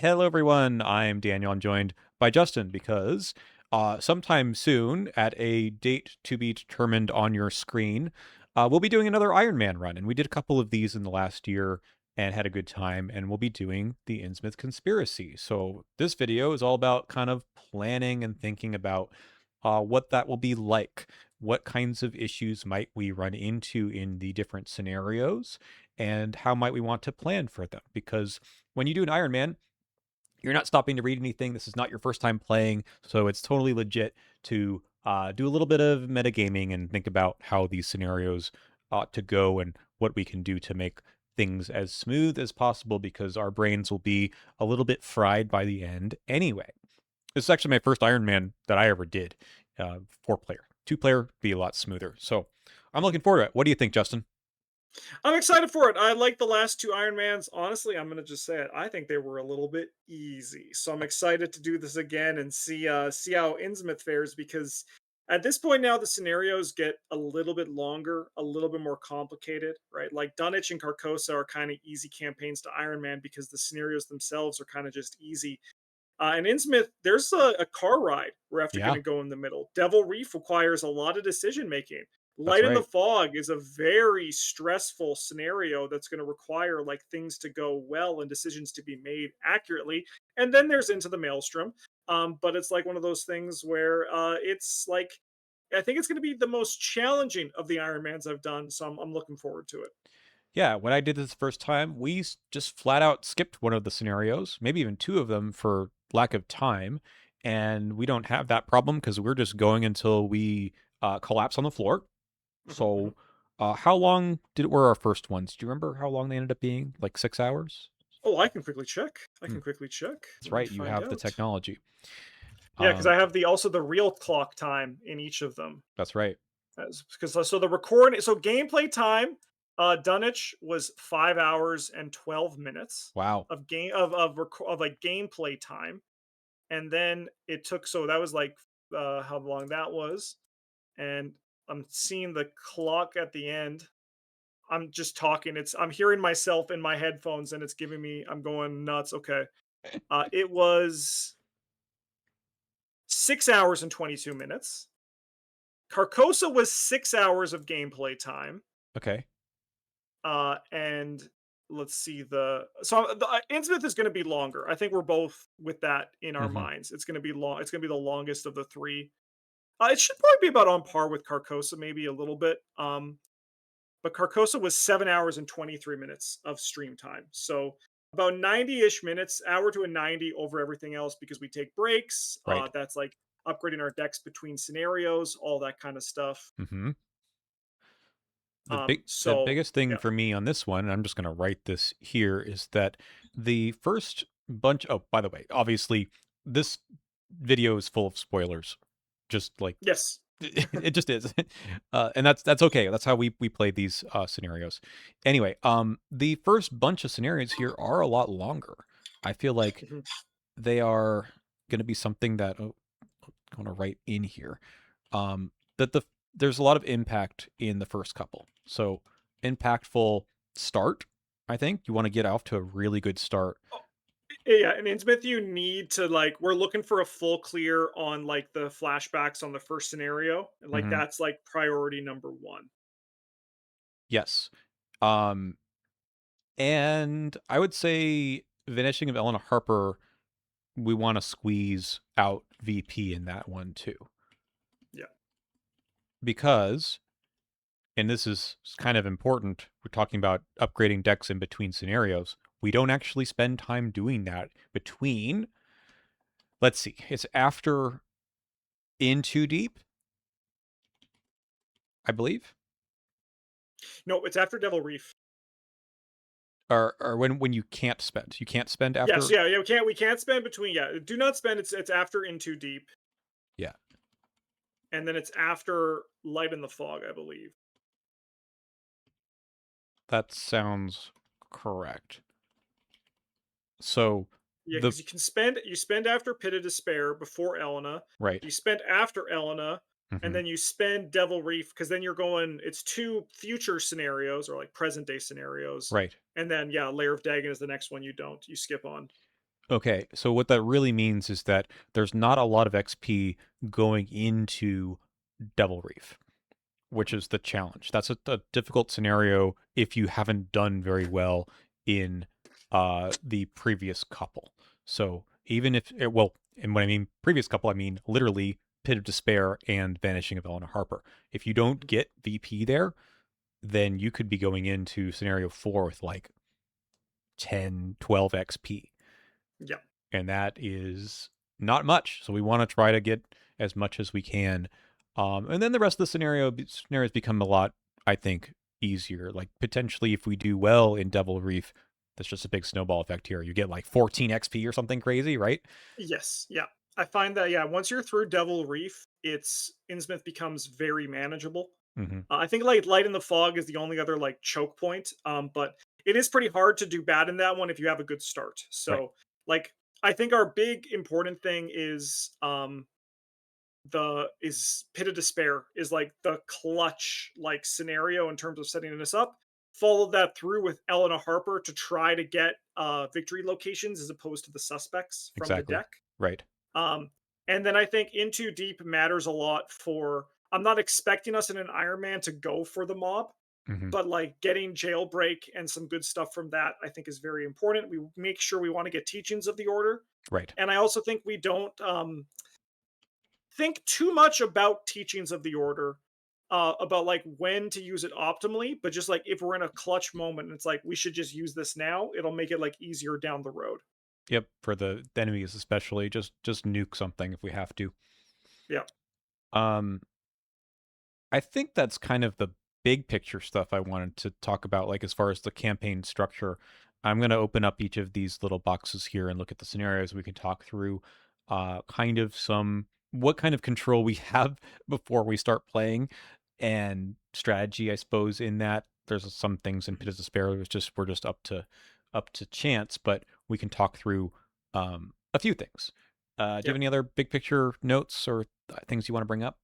Hello, everyone. I'm Daniel. I'm joined by Justin because sometime soon, at a date to be determined on your screen, we'll be doing another Ironman run. And we did a couple of these in the last year and had a good time. And we'll be doing the Innsmouth Conspiracy. So this video is all about kind of planning and thinking about what that will be like. What kinds of issues might we run into in the different scenarios? And how might we want to plan for them? Because when you do an Ironman, you're not stopping to read anything. This is not your first time playing, so it's totally legit to do a little bit of metagaming and think about how these scenarios ought to go and what we can do to make things as smooth as possible, because our brains will be a little bit fried by the end anyway. This is actually my first Ironman that I ever did. 4-player. 2-player be a lot smoother. So I'm looking forward to it. What do you think, Justin? I'm excited for it. I like the last two Ironmans. Honestly, I'm gonna just say it. I think they were a little bit easy. So I'm excited to do this again and see how Innsmouth fares, because at this point now the scenarios get a little bit longer, a little bit more complicated, right? Like Dunwich and Carcosa are kind of easy campaigns to Ironman because the scenarios themselves are kind of just easy. And Innsmouth, there's a car ride we're after going Yeah, to go in the middle. Devil Reef requires a lot of decision making. that's Light in the right. Fog is a very stressful scenario that's going to require like things to go well and decisions to be made accurately. And then there's Into the Maelstrom. But it's like one of those things where it's like I think it's going to be the most challenging of the Ironmans I've done. So I'm looking forward to it. Yeah, when I did this the first time, just flat out skipped one of the scenarios, maybe even two of them for lack of time. And we don't have that problem because we're just going until we collapse on the floor. Mhm, mhm. So, how long were our first ones? Do you remember how long they ended up being? Like 6 hours? Oh, I can quickly check. I Hmm, can quickly check. that's Let me right. You find have the out. technology. Yeah, because I Um, have the also the real clock time in each of them. that's right. Because so the recording, so gameplay time, Dunwich was 5 hours and 12 minutes Wow. of like gameplay time, and then it took so that was like how long that was, and I'm seeing the clock at the end. I'm just talking. I'm hearing myself in my headphones, and it's giving me. I'm going nuts. Okay, it was 6 hours and 22 minutes. Carcosa was 6 hours of gameplay time. Okay. And let's see the Innsmouth is going to be longer. I think we're both with that in our Hmm. minds. It's going to be long. It's going to be the longest of the three. It should probably be about on par with Carcosa, maybe a little bit. But Carcosa was 7 hours and 23 minutes of stream time. So about 90-ish minutes, hour to a 90 over everything else because we take breaks. Right. That's like upgrading our decks between scenarios, all that kind of stuff. Hmm. The So biggest thing yeah. for me on this one, and I'm just going to write this here, is that the first bunch. Oh, by the way, obviously this video is full of spoilers. Just like Yes. it just is, and that's okay. That's how we play these scenarios. Anyway, the first bunch of scenarios here are a lot longer. I feel like Mhm. they are going to be something that I want to write in here. That there's a lot of impact in the first couple. So impactful start. I think you want to get off to a really good start. Yeah, and in Innsmouth, you need to like we're looking for a full clear on like the flashbacks on the first scenario, and like Hmm. that's like priority number one. Yes. Um, and I would say Vanishing of Eleanor Harper, we want to squeeze out VP in that one too. Yeah. Because, and this is kind of important, we're talking about upgrading decks in between scenarios. We don't actually spend time doing that between, let's see, it's after In Too Deep, I believe. No, it's after Devil Reef. Or when you can't spend Yes, after. yeah, yeah. We can't spend between. Yeah, do not spend. It's after In Too Deep, Yeah, and then it's after Light in the Fog, I believe. that sounds correct. So Yeah, the because you spend after Pit of Despair before Elena. right. You spend after Elena, and Hmm. then you spend Devil Reef because then you're going. It's two future scenarios or like present day scenarios, Right. and then yeah, Lair of Dagon is the next one. You skip on. Okay, so what that really means is that there's not a lot of XP going into Devil Reef, which is the challenge. That's a difficult scenario if you haven't done very well in the previous couple. So even if, well, and when I mean previous couple, I mean literally Pit of Despair and Vanishing of Eleanor Harper. If you don't get VP there, then you could be going into scenario 4 with like 10, 12 XP. Yeah. And that is not much. So we want to try to get as much as we can. And then the rest of the scenarios become a lot, I think, easier. Like potentially, if we do well in Devil Reef, that's just a big snowball effect here. You get like 14 XP or something crazy, right? Yes. Yeah. I find that, yeah, once you're through Devil Reef, it's Innsmouth becomes very manageable. Mm-hmm. I think like Light in the Fog is the only other like choke point. But it is pretty hard to do bad in that one if you have a good start. Right. So like I think our big important thing is the is Pit of Despair is like the clutch like scenario in terms of setting this up. Follow that through with Eleanor Harper to try to get victory locations as opposed to the suspects from the Exactly. deck. Right. Um, and then I think Into Deep matters a lot for. I'm not expecting us in an Ironman to go for the mob, Mm-hmm. but like getting Jailbreak and some good stuff from that, I think is very important. We make sure we want to get teachings of the order, Right. and I also think we don't think too much about teachings of the order. About like when to use it optimally, but just like if we're in a clutch moment, and it's like we should just use this now. It'll make it like easier down the road. Yep. For the enemies, especially, just nuke something if we have to. Yeah, Um, I think that's kind of the big picture stuff I wanted to talk about, like as far as the campaign structure. I'm going to open up each of these little boxes here and look at the scenarios. We can talk through kind of some what kind of control we have before we start playing and strategy, I suppose, in that. There's some things in Pit of Despair we're just up to chance, but we can talk through a few things. Do you yeah. have any other big picture notes or things you want to bring up?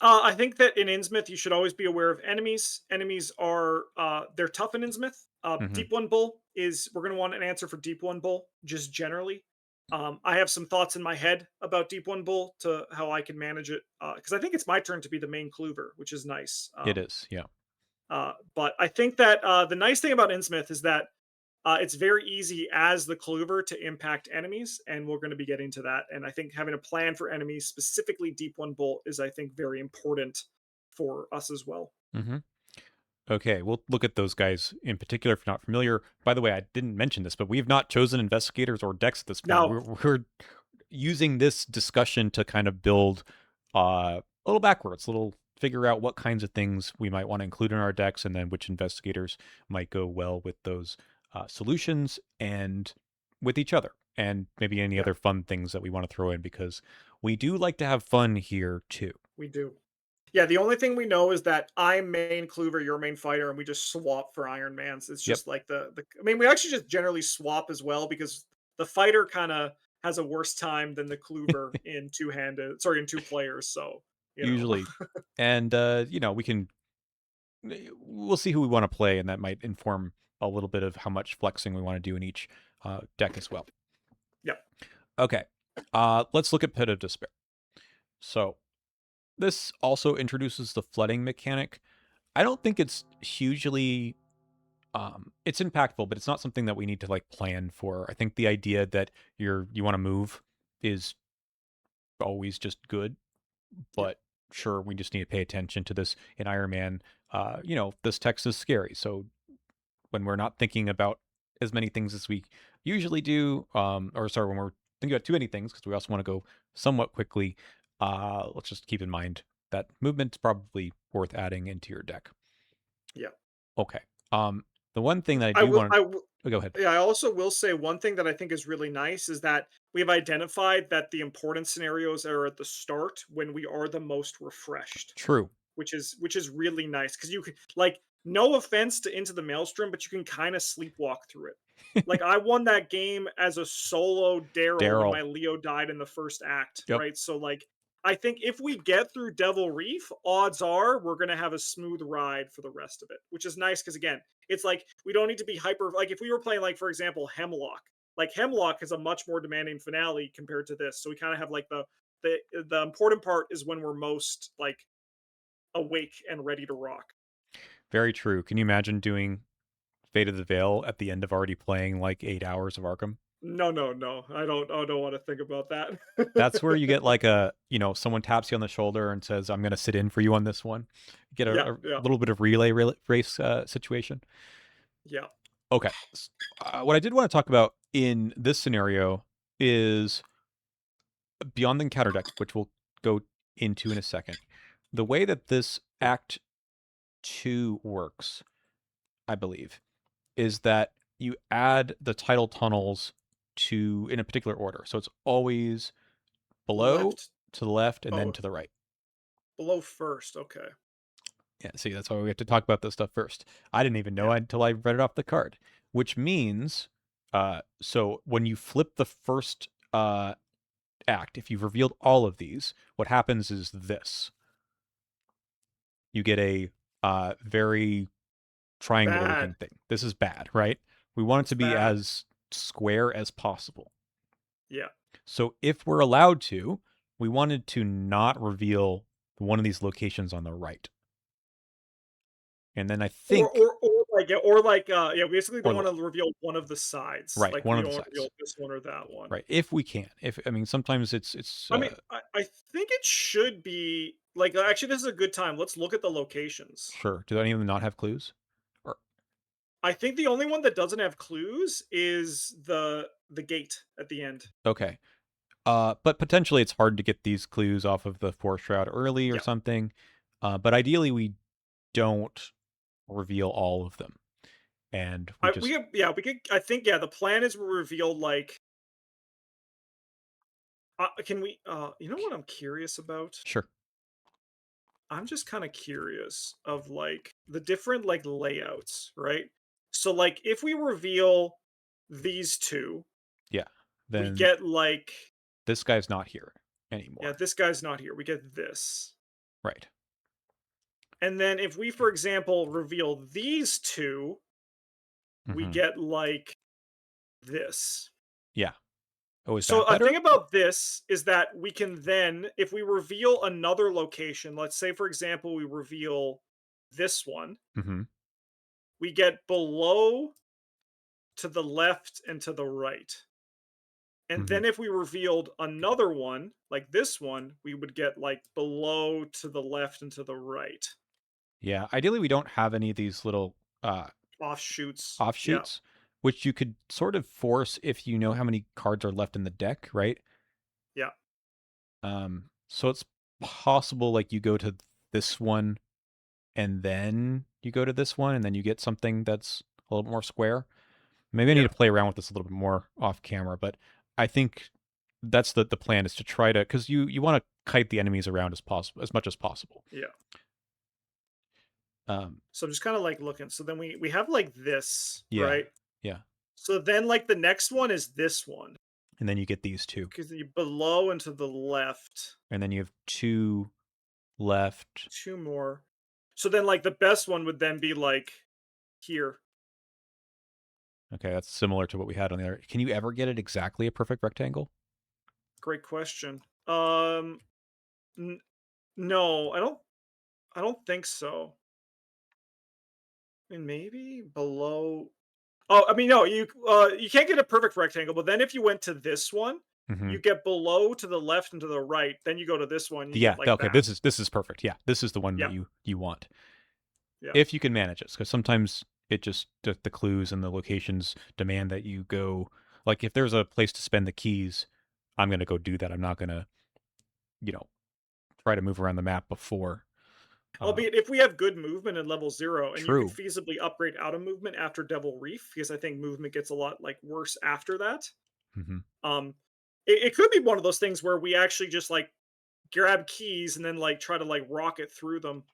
I think that in Innsmouth, you should always be aware of enemies. Enemies are they're tough in Innsmouth. Hmm. Deep One Bull is we're going to want an answer for Deep One Bull just generally. I have some thoughts in my head about Deep One Bull to how I can manage it because I think it's my turn to be the main clover, which is nice. It is, yeah. But I think that the nice thing about Innsmouth is that it's very easy as the clover to impact enemies, and we're going to be getting to that. And I think having a plan for enemies, specifically Deep One Bolt, is I think very important for us as well. Hmm. Okay, we'll look at those guys in particular if you're not familiar. By the way, I didn't mention this, but we have not chosen investigators or decks at this point. Now, We're using this discussion to kind of build a little backwards, little figure out what kinds of things we might want to include in our decks, and then which investigators might go well with those solutions and with each other, and maybe any yeah, other fun things that we want to throw in because we do like to have fun here too. we do. Yeah, the only thing we know is that I'm main clover, you're main fighter, and we just swap for Iron Mans. It's Yep. just like the. I mean, we actually just generally swap as well because the fighter kind of has a worse time than the clover in two handed. Sorry, in two players. So you know, Usually, and we can we'll see who we want to play, and that might inform a little bit of how much flexing we want to do in each deck as well. yeah, Okay, let's look at Pit of Despair. So this also introduces the flooding mechanic. I don't think it's hugely it's impactful, but it's not something that we need to like plan for. I think the idea that you want to move is always just good, yeah, but sure, we just need to pay attention to this in Iron Man. This text is scary, so when we're not thinking about as many things as we usually do, or sorry, when we're thinking about too many things, because we also want to go somewhat quickly, let's just keep in mind that movement's probably worth adding into your deck. yeah. Okay. The one thing that I I do will. want to go ahead. Yeah, I also will say one thing that I think is really nice is that we've identified that the important scenarios are at the start when we are the most refreshed, True. which is really nice because you can like no offense to Into the Maelstrom, but you can kind of sleepwalk through it. Like I won that game as a solo Daryl when Daryl. my Leo died in the first act, Yep. right? So like I think if we get through Devil Reef, odds are we're gonna have a smooth ride for the rest of it, which is nice because again, it's like we don't need to be hyper. Like if we were playing like for example Hemlock, like Hemlock has a much more demanding finale compared to this. So we kind of have like the important part is when we're most like awake and ready to rock. Very true. Can you imagine doing Fate of the Veil at the end of already playing like 8 hours of Arkham? No, no, no. I don't want to think about that. That's where you get like a, someone taps you on the shoulder and says, I'm going to sit in for you on this one. Get Yeah, a yeah, little bit of race situation. yeah. Okay. What I did want to talk about in this scenario is beyond the encounter deck, which we'll go into in a second. The way that this Act 2 works, I believe, is that you add the tidal tunnels in a particular order. So it's always below, Left. to the left, and then Oh, to the right. below first. Okay. Yeah, see, that's why we have to talk about this stuff first. I didn't even know Yeah. until I read it off the card, which means, so when you flip the first act, if you've revealed all of these, what happens is this. You get a very triangle Bad. looking thing. This is bad, right? We want it It's to be bad. as square as possible. Yeah. So if we're allowed to, we wanted to not reveal one of these locations on the right. And then I think, Yeah, we basically or don't the want to reveal one of the sides. right, Like one we of don't the want to reveal sides. this one or that one. Right. If we can. If I mean sometimes it's I mean, I think it should be like actually this is a good time. Let's look at the locations. sure. Do any of them not have clues? Or I think the only one that doesn't have clues is the gate at the end. okay. But potentially it's hard to get these clues off of the Force Shroud early or Yeah. something. But ideally we don't reveal all of them. And we just We could I think yeah, the plan is we reveal like can we you know what I'm curious about? sure. I'm just kind of curious of like the different like layouts, right? So like if we reveal these two, Yeah. we Then get like this guy's not here yeah, anymore. this guy's not here. We get this. Right. And then if we for example reveal these two, we Hmm. get like this. Yeah. Oh, is So that a thing better? about this is that we can then if we reveal another location, let's say for example we reveal this one, Hmm. we get below to the left and to the right. And Hmm. then if we revealed another one, like this one, we would get like below to the left and to the right. Yeah. Ideally, we don't have any of these little uh, Offshoots. Yeah. offshoots, which you could sort of force if you know how many cards are left in the deck, right? Yeah. So it's possible like you go to this one and then you go to this one and then you get something that's a little bit more square. Maybe I need Yeah. to play around with this a little bit more off camera, but I think that's the plan is to try to because you want to kite the enemies around as possible as much as possible. Yeah. Um, So I'm just kind of like looking. So then we have like this, yeah, right? yeah, So then like the next one is this one. and then you get these two, Because below and to the left. and then you have two left. Two more. So then like the best one would then be like here. Okay, that's similar to what we had on the other. Can you ever get it exactly a perfect rectangle? Great question. N- no, I don't think so. I mean, maybe below. Oh, I mean, no, you can't get a perfect rectangle. But then if you went to this one, Hmm. you get below to the left and to the right. Then you go to this one, you get Yeah. like Okay. that. This is perfect. Yeah. This is the one that Yeah, you want yeah. if you can manage it, because sometimes it just the clues and the locations demand that you go. Like if there's a place to spend the keys, I'm gonna go do that. I'm not gonna you know try to move around the map before. Uh, Albeit, if we have good movement in level 0, and you could true. feasibly upgrade out of movement after Devil Reef, because I think movement gets a lot like worse after that. Hmm. Um, it could be one of those things where we actually just like grab keys and then like try to like rocket through them.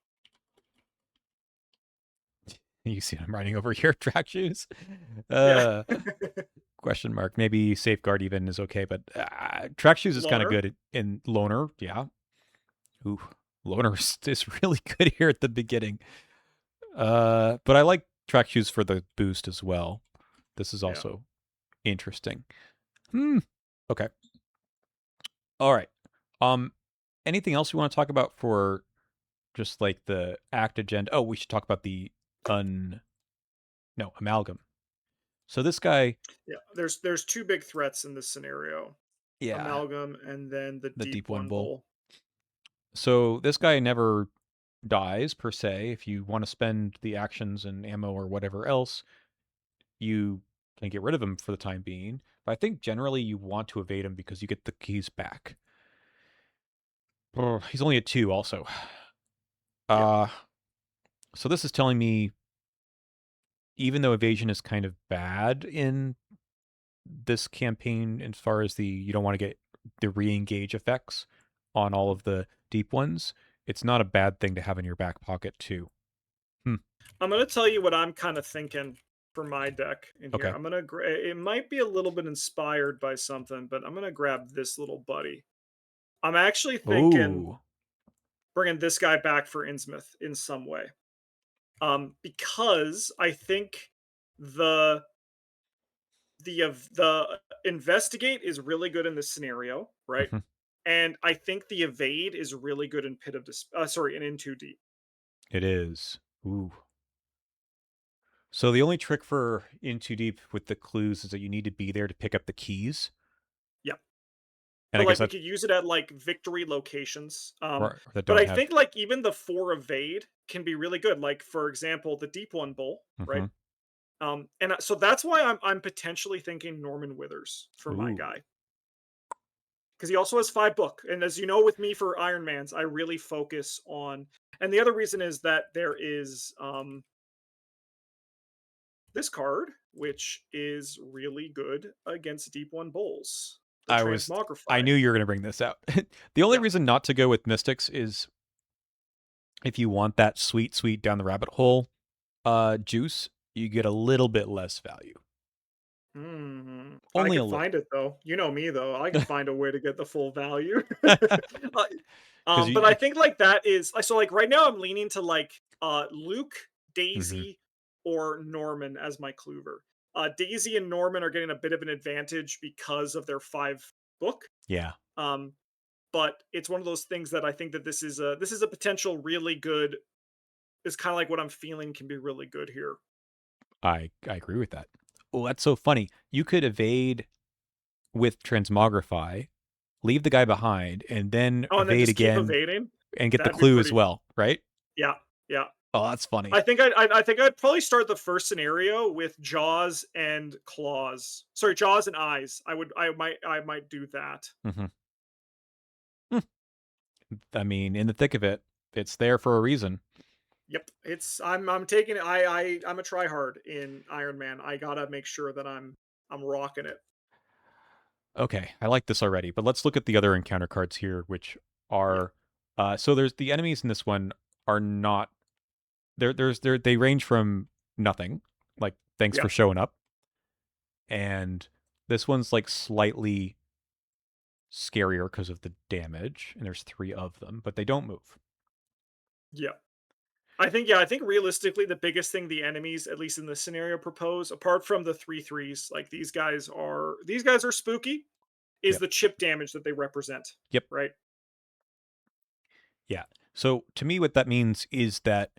You see, I'm riding over here. Track shoes. Yeah. Uh, question mark. Maybe safeguard even is okay, but track shoes is kind of Loner. good in loner. Yeah. Ooh, loner is really good here at the beginning. But I like track shoes for the boost as well. This is Yeah. also Interesting. Hmm. Okay. All right. Um, anything else you want to talk about for just like the act agenda? Oh, we should talk about the un no amalgam. So this guy, Yeah, there's 2 big threats in this scenario. yeah, Amalgam and then the the Deep deep one One bull. Bowl. So this guy never dies per se. If you want to spend the actions and ammo or whatever else, you can get rid of him for the time being. But I think generally you want to evade him because you get the keys back. Oh, he's only at 2 also. Yeah. Uh so this is telling me even though evasion is kind of bad in this campaign as far as the you don't want to get the re-engage effects on all of the deep ones, it's not a bad thing to have in your back pocket too. Hmm. I'm gonna tell you what I'm kinda thinking for my deck in here. Okay. I'm gonna it might be a little bit inspired by something, but I'm gonna grab this little buddy. I'm actually thinking Oh. bringing this guy back for Innsmouth in some way. Because I think the the investigate is really good in this scenario, right? Mhm. And I think the evade is really good in pit of sorry, in too deep. It is. Ooh. So the only trick for in too deep with the clues is that you need to be there to pick up the keys. Yeah. And I But guess like we that could use it at like victory locations. or that But don't I have. think like even the 4 evade can be really good. Like for example, the deep one bull, right? Hmm. So that's why I'm potentially thinking Norman Withers for my Ooh. guy. Because he also has 5 book. And as you know, with me for Ironmans, I really focus on and the other reason is that there is this card, which is really good against deep one bulls. The I was I transmogrify. knew you were going to bring this out. The only Yeah. reason not to go with mystics is if you want that sweet sweet down the rabbit hole juice, you get a little bit less value. I Only a could little. find it though. You know me though. I could find a way to get the full value. Uh, Cuz but I you think like that is so like right now I'm leaning to like Luke, Mhm. Daisy, or Norman as my clover. Daisy and Norman are getting a bit of an advantage because of their 5 book. Yeah. Um, but it's one of those things that I think that this is a potential really good is kind of like what I'm feeling can be really good here. I agree with that. Oh, that's so funny. You could evade with transmogrify, leave the guy behind, and then Oh, and then evade just keep again evading. and get the That'd be clue as pretty. well, right? Yeah, yeah. Oh, that's funny. I think I'd probably start the first scenario with jaws and claws. Sorry, jaws and eyes. I might do that. Hmm. I mean, in the thick of it, it's there for a reason. Yep. I'm taking it. I'm a tryhard in Iron Man. I gotta make sure that I'm rocking it. Okay, I like this already, but let's look at the other encounter cards here, which Yeah. are so there's the enemies in this one are not they range from nothing, like thanks for Yeah. showing up, and this one's like slightly scarier because of the damage, and there's 3 of them, but they don't move. Yeah. I think realistically the biggest thing the enemies, at least in this scenario, propose, apart from the 3/3s, like these guys are spooky, is Yep. the chip damage that they represent. Yep. Right? Yeah. So to me, what that means is that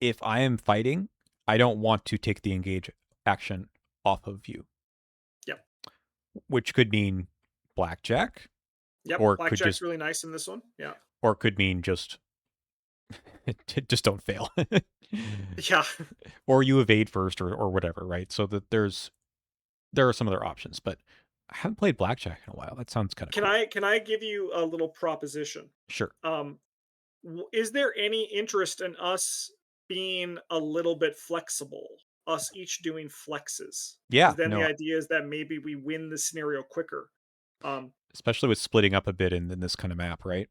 if I am fighting, I don't want to take the engage action off of you, Yep. which could mean blackjack, Yep. or could Blackjack's just really nice in this one. Yeah. or could mean just don't fail. Yeah. Or you evade first or whatever, right? So that there are some other options, but I haven't played blackjack in a while. That sounds kind of Can cool. I give you a little proposition? Sure. Um, is there any interest in us being a little bit flexible? Us each doing flexes, Yeah, because then the no, idea is that maybe we win the scenario quicker. Um, especially with splitting up a bit in this kind of map, right?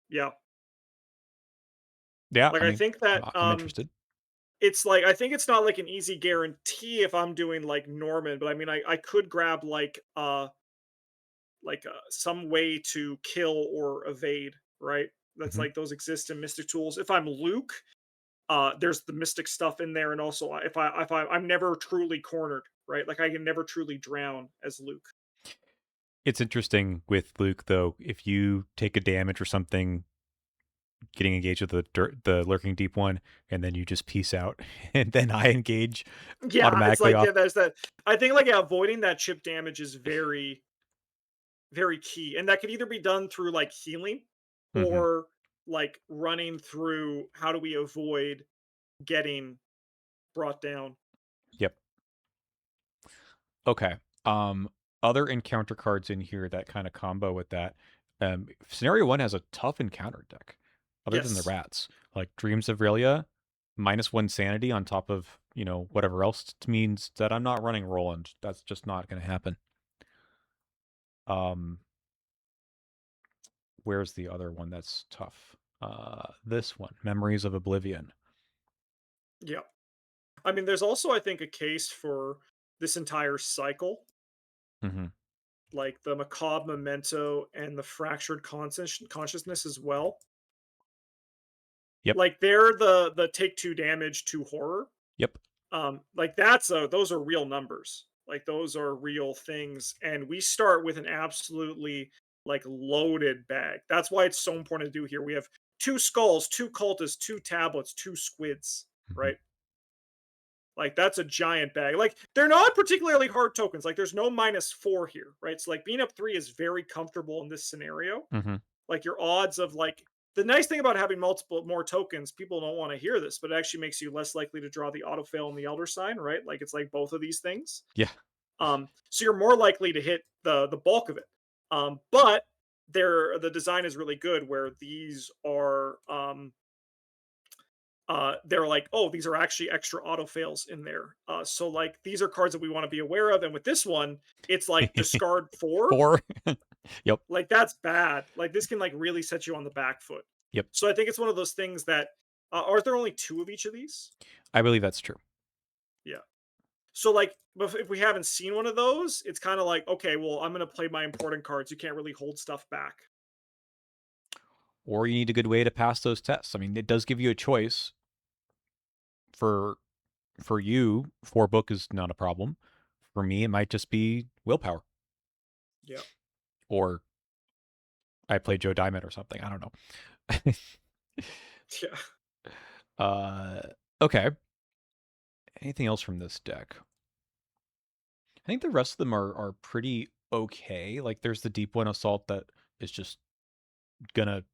yeah, Yeah, like I I mean, think that I'm interested. it's like I think it's not like an easy guarantee if I'm doing like Norman, but I mean I could grab some way to kill or evade, right? That's Hmm. like those exist in Mystic Tools. If I'm Luke, there's the Mystic stuff in there, and also I'm never truly cornered, right? Like I can never truly drown as Luke. It's interesting with Luke though. If you take a damage or something, getting engaged with the lurking deep one, and then you just peace out, and then I engage Yeah, it's automatically like, off. yeah, there's that. I think like, yeah, avoiding that chip damage is very, very key, and that could either be done through like healing Hmm. or like running through how do we avoid getting brought down. Yep. Okay. Um, Other encounter cards in here that kind of combo with that. Scenario one has a tough encounter deck, other than the Yes. rats. Like Dreams of Relia, -1 sanity on top of, whatever else means that I'm not running Roland. That's just not going to happen. Um, where's the other one that's tough? This one, Memories of Oblivion. Yeah. I mean, there's also, I think, a case for this entire cycle, Hmm. like the macabre memento and the fractured consciousness as well. Yep. Like they're the take two damage to horror. Yep. Like that's a those are real numbers. Like those are real things, and we start with an absolutely like loaded bag. That's why it's so important to do here. We have two skulls, two cultists, two tablets, two squids, Hmm. right? Like that's a giant bag. Like they're not particularly hard tokens. Like there's no -4 here, right? So like being up 3 is very comfortable in this scenario. Hmm. Like your odds of like the nice thing about having multiple more tokens, people don't want to hear this, but it actually makes you less likely to draw the auto fail and the elder sign, right? Like it's like both of these things. Yeah. So you're more likely to hit the bulk of it. But the design is really good where these are they're like, oh, these are actually extra auto fails in there. So like these are cards that we want to be aware of. And with this one, it's like discard 4. 4. Yep. Like that's bad. Like this can like really set you on the back foot. Yep. So I think it's one of those things that are there only 2 of each of these? I believe that's true. Yeah. So like if we haven't seen one of those, it's kind of like, okay, well, I'm gonna play my important cards. You can't really hold stuff back. Or you need a good way to pass those tests. I mean, it does give you a choice. For you, 4 book is not a problem. For me, it might just be willpower, Yeah. or I play Joe Diamond or something. I don't know. Yeah. uh, okay. Anything else from this deck? I think the rest of them are pretty okay. Like there's the deep one assault that is just gonna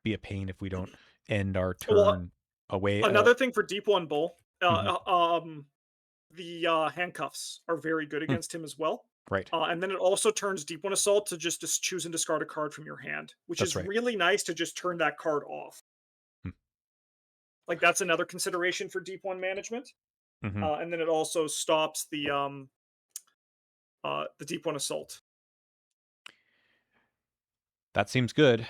be a pain if we don't end our Well, turn away. another thing for Deep One Bull, Mhm. the handcuffs are very good Hmm, against him as well. right. And then it also turns Deep One Assault to just choose and discard a card from your hand, which That's is right. really nice to just turn that card off. Hmm. Like that's another consideration for Deep One management. Mm-hmm. And then it also stops the Deep One Assault. That seems good.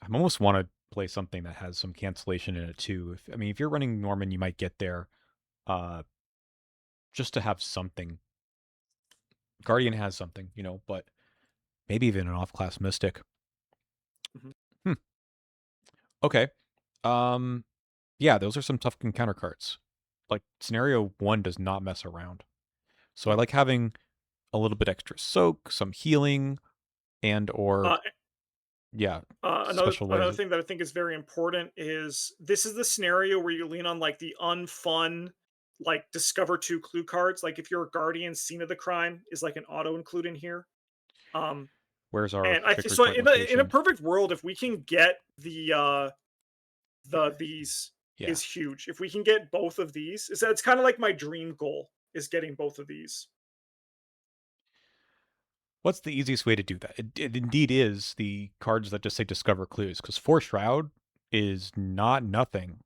I almost want to play something that has some cancellation in it too. If you're running Norman, you might get there, uh, just to have something. Guardian has something, but maybe even an off-class Mystic. Mhm. Hmm. Okay. Um, yeah, those are some tough encounter cards. Like scenario one does not mess around, so I No. like having a little bit extra soak, some healing, and or Uh, yeah, another specializes. thing that I think is very important is this is the scenario where you lean on like the unfun, like discover 2 clue cards. Like if you're a guardian, scene of the crime is like an auto include in here. Um, Where's our and I think victory so point in a location? perfect world, if we can get these Yeah. is huge. If we can get both of these, it's kind of like my dream goal is getting both of these. What's the easiest way to do that? It indeed is the cards that just say discover clues, because Force Shroud is not nothing,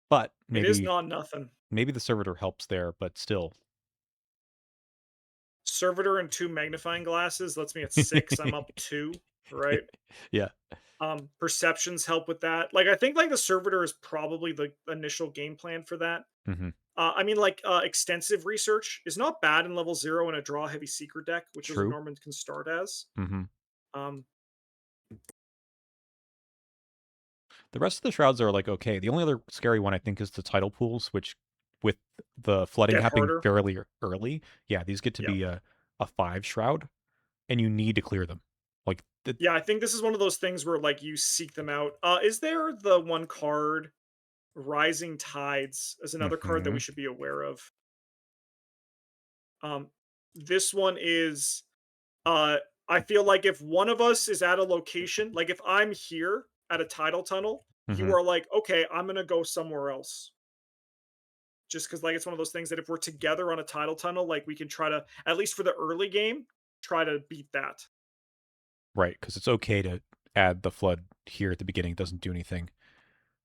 but It is maybe not nothing. maybe the servitor helps there, but still. Servitor and 2 magnifying glasses lets me at 6. I'm up 2, right? Yeah. Perceptions help with that. Like I think like the servitor is probably the initial game plan for that. Hmm. I mean, like extensive research is not bad in level 0 in a draw heavy secret deck, which is what True. Norman can start as. Hmm. Um, The rest of the shrouds are like okay. The only other scary one I think is the title pools, which with the flooding Get happening harder. fairly early, yeah, these get to Yeah. be a 5 shroud, and you need to clear them. Like, Yeah, I think this is one of those things where, like, you seek them out. Is there the one card, Rising Tides, is another card that we mhm, should be aware of? Um, this one is, uh, I feel like if one of us is at a location, like if I'm here at a tidal tunnel, you mhm. are like, okay, I'm gonna go somewhere else. Just because, like, it's one of those things that if we're together on a tidal tunnel, like we can try to, at least for the early game, try to beat that. Right, because it's okay to add the flood here at the beginning, it doesn't do anything.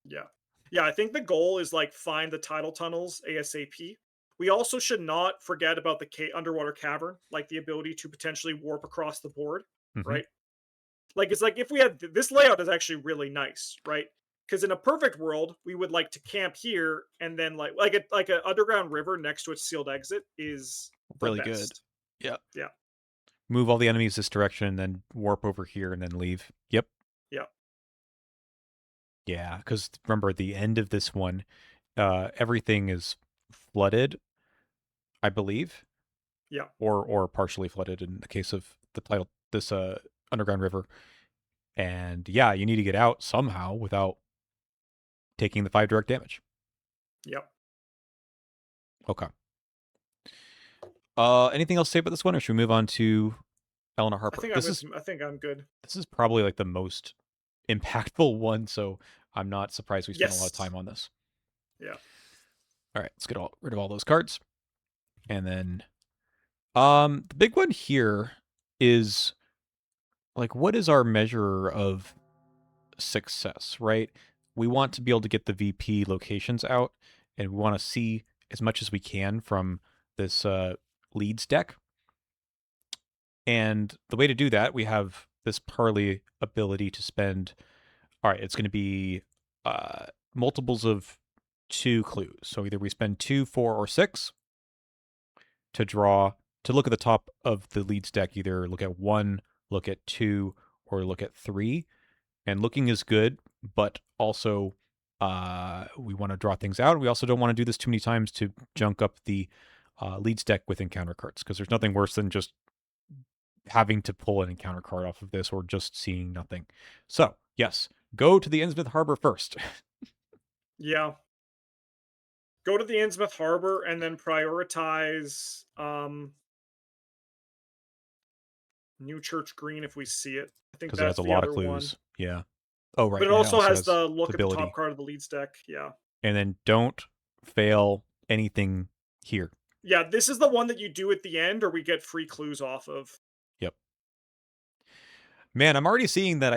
Yeah. Yeah, I think the goal is like find the tidal tunnels ASAP. We also should not forget about the underwater cavern, like the ability to potentially warp across the board, Mhm. right? Like it's like if we had this layout is actually really nice, right? Because in a perfect world, we would like to camp here and then like an underground river next to its sealed exit is the Really good. best. Yeah. Yeah, Move all the enemies this direction, then warp over here, and then leave. Yep. yeah, Yeah, because remember, at the end of this one, everything is flooded, I believe, yeah, or partially flooded in the case of the title this underground river. And yeah, you need to get out somehow without taking the 5 direct damage. yeah. Okay. Anything else to say about this one, or should we move on to Eleanor Harper? I think I'm good. This is probably like the most impactful one, so I'm not surprised we spent a lot of Yes. time on this. Yeah. All right, let's get rid of all those cards, and then the big one here is like, what is our measure of success, right? We want to be able to get the VP locations out, and we want to see as much as we can from this leads deck. And the way to do that, we have this Parley ability to spend. All right, it's going to be multiples of 2 clues. So either we spend 2, 4, or 6 to draw to look at the top of the leads deck. Either look at 1, look at 2, or look at 3. And looking is good, but also we want to draw things out. We also don't want to do this too many times to junk up the leads deck with encounter cards, because there's nothing worse than just having to pull an encounter card off of this or just seeing nothing. So, yes, go to the Innsmouth Harbor first. Yeah. Go to the Innsmouth Harbor and then prioritize New Church Green if we see it. I think Because it has that's a the lot of other one. clues. Yeah. Oh, right. But it And it also also has has the the look at the top ability. card of the leads deck. Yeah. And then don't fail anything here. Yeah, this is the one that you do at the end or we get free clues off of. Yep. Man, I'm already seeing that.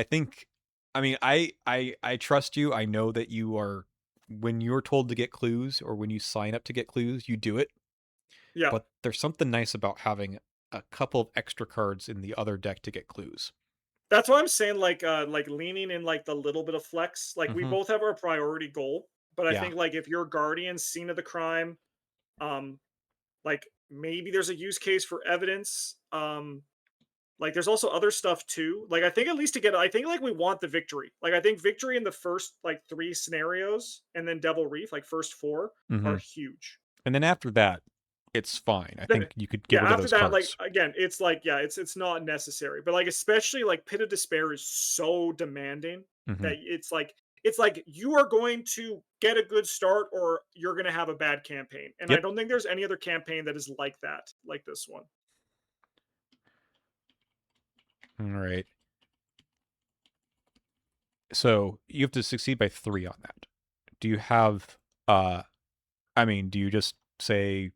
I mean, I trust you. I know that you are, when you're told to get clues or when you sign up to get clues, you do it. Yeah. But there's something nice about having a couple of extra cards in the other deck to get clues. That's why I'm saying like leaning in like the little bit of flex. Like we Mm-hmm. both have our priority goal, but I Yeah. think like if you're guardian scene of the crime, um like maybe there's a use case for evidence. Like there's also other stuff too. Like I think at least to get I think like we want the victory. Like I think victory in the first like 3 scenarios and then Devil Reef, like first 4 Mm-hmm. are huge. And then after that, it's fine. I Then think you could get yeah, rid of after those that, like cards. again, it's like yeah, it's not necessary. But like especially like Pit of Despair is so demanding Mm-hmm. that it's like you are going to get a good start or you're going to have a bad campaign. And I Yep. don't think there's any other campaign that is like that, like this one. All right. So you have to succeed by 3 on that. Do you have uh I mean, do you just say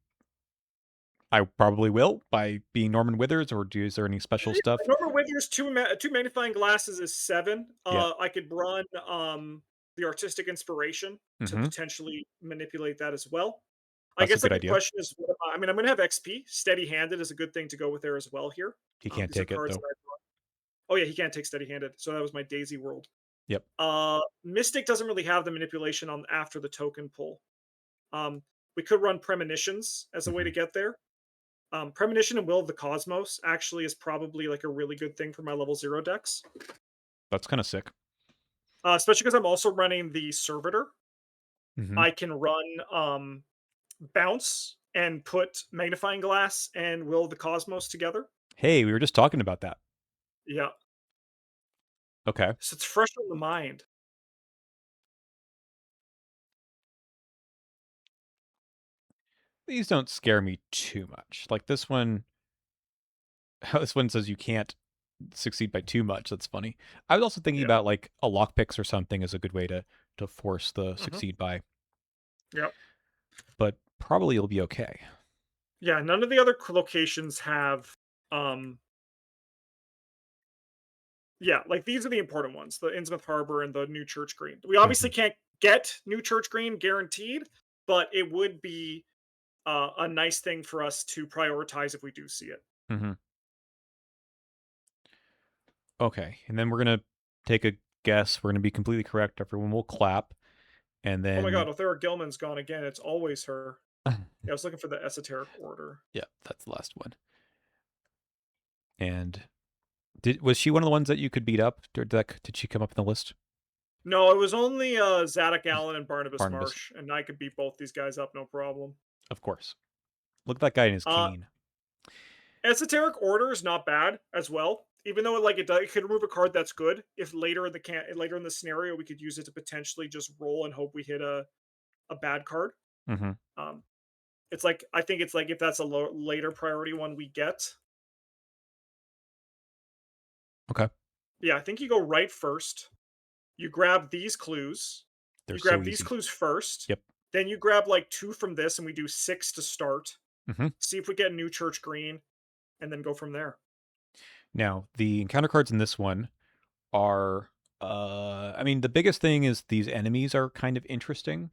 I probably will by being Norman Withers, or is there any special stuff? Remember Withers two magnifying glasses is 7. Yeah. I could run the artistic inspiration to Mm-hmm. potentially manipulate that as well. I That's a guess good like the idea. question is, I mean, I'm gonna have XP. Steady handed is a good thing to go with there as well here. He can't These are take it cards that though. I brought. Oh yeah, he can't take steady handed. So that was my Daisy World. Yep. Mystic doesn't really have the manipulation on after the token pull. Um, we could run premonitions as a way Mm-hmm. to get there. Premonition and Will of the Cosmos actually is probably like a really good thing for my level 0 decks, That's kind of sick. especially because I'm also running the Servitor. Mm-hmm. I can run bounce and put magnifying glass and will of the cosmos together. Hey, we were just talking about that. Yeah. Okay. So it's fresh on the mind. These don't scare me too much. Like this one, this one says you can't succeed by too much. That's funny. I was also thinking Yeah. about like a lockpicks or something as a good way to force the Mhm. succeed by, Yep. but probably you'll be okay. Yeah, none of the other locations have, um yeah, like, these are the important ones, the Innsmouth Harbor and the New Church Green. We Hmm. obviously can't get New Church Green guaranteed, but it would be, a nice thing for us to prioritize if we do see it. Hmm. Okay, and then we're gonna take a guess. We're gonna be completely correct. Everyone will clap, and Oh my god, then Othera Gilman's gone again, it's always her. Yeah, I was looking for the esoteric order. yeah, that's the last one. And was she one of the ones that you could beat up? Did she come up in the list? No, it was only, Zadok Allen and Barnabas Barnabas, Marsh, and I could beat both these guys up, no problem. of course. Look at that guy in his Uh, cane. Esoteric Order is not bad as well, even though it could remove a card that's good. If later in the scenario we could use it to potentially just roll and hope we hit a bad card. Hmm. Um, it's like I think it's like if that's a later priority one we get. Okay, Yeah, I think you go right first. You grab these clues. they're You so grab these easy. clues first. Yep. Then you grab like two from this, and we do six to start. Hmm. See if we get New Church Green, and then go from there. Now the encounter cards in this one are. I mean, the biggest thing is these enemies are kind of interesting.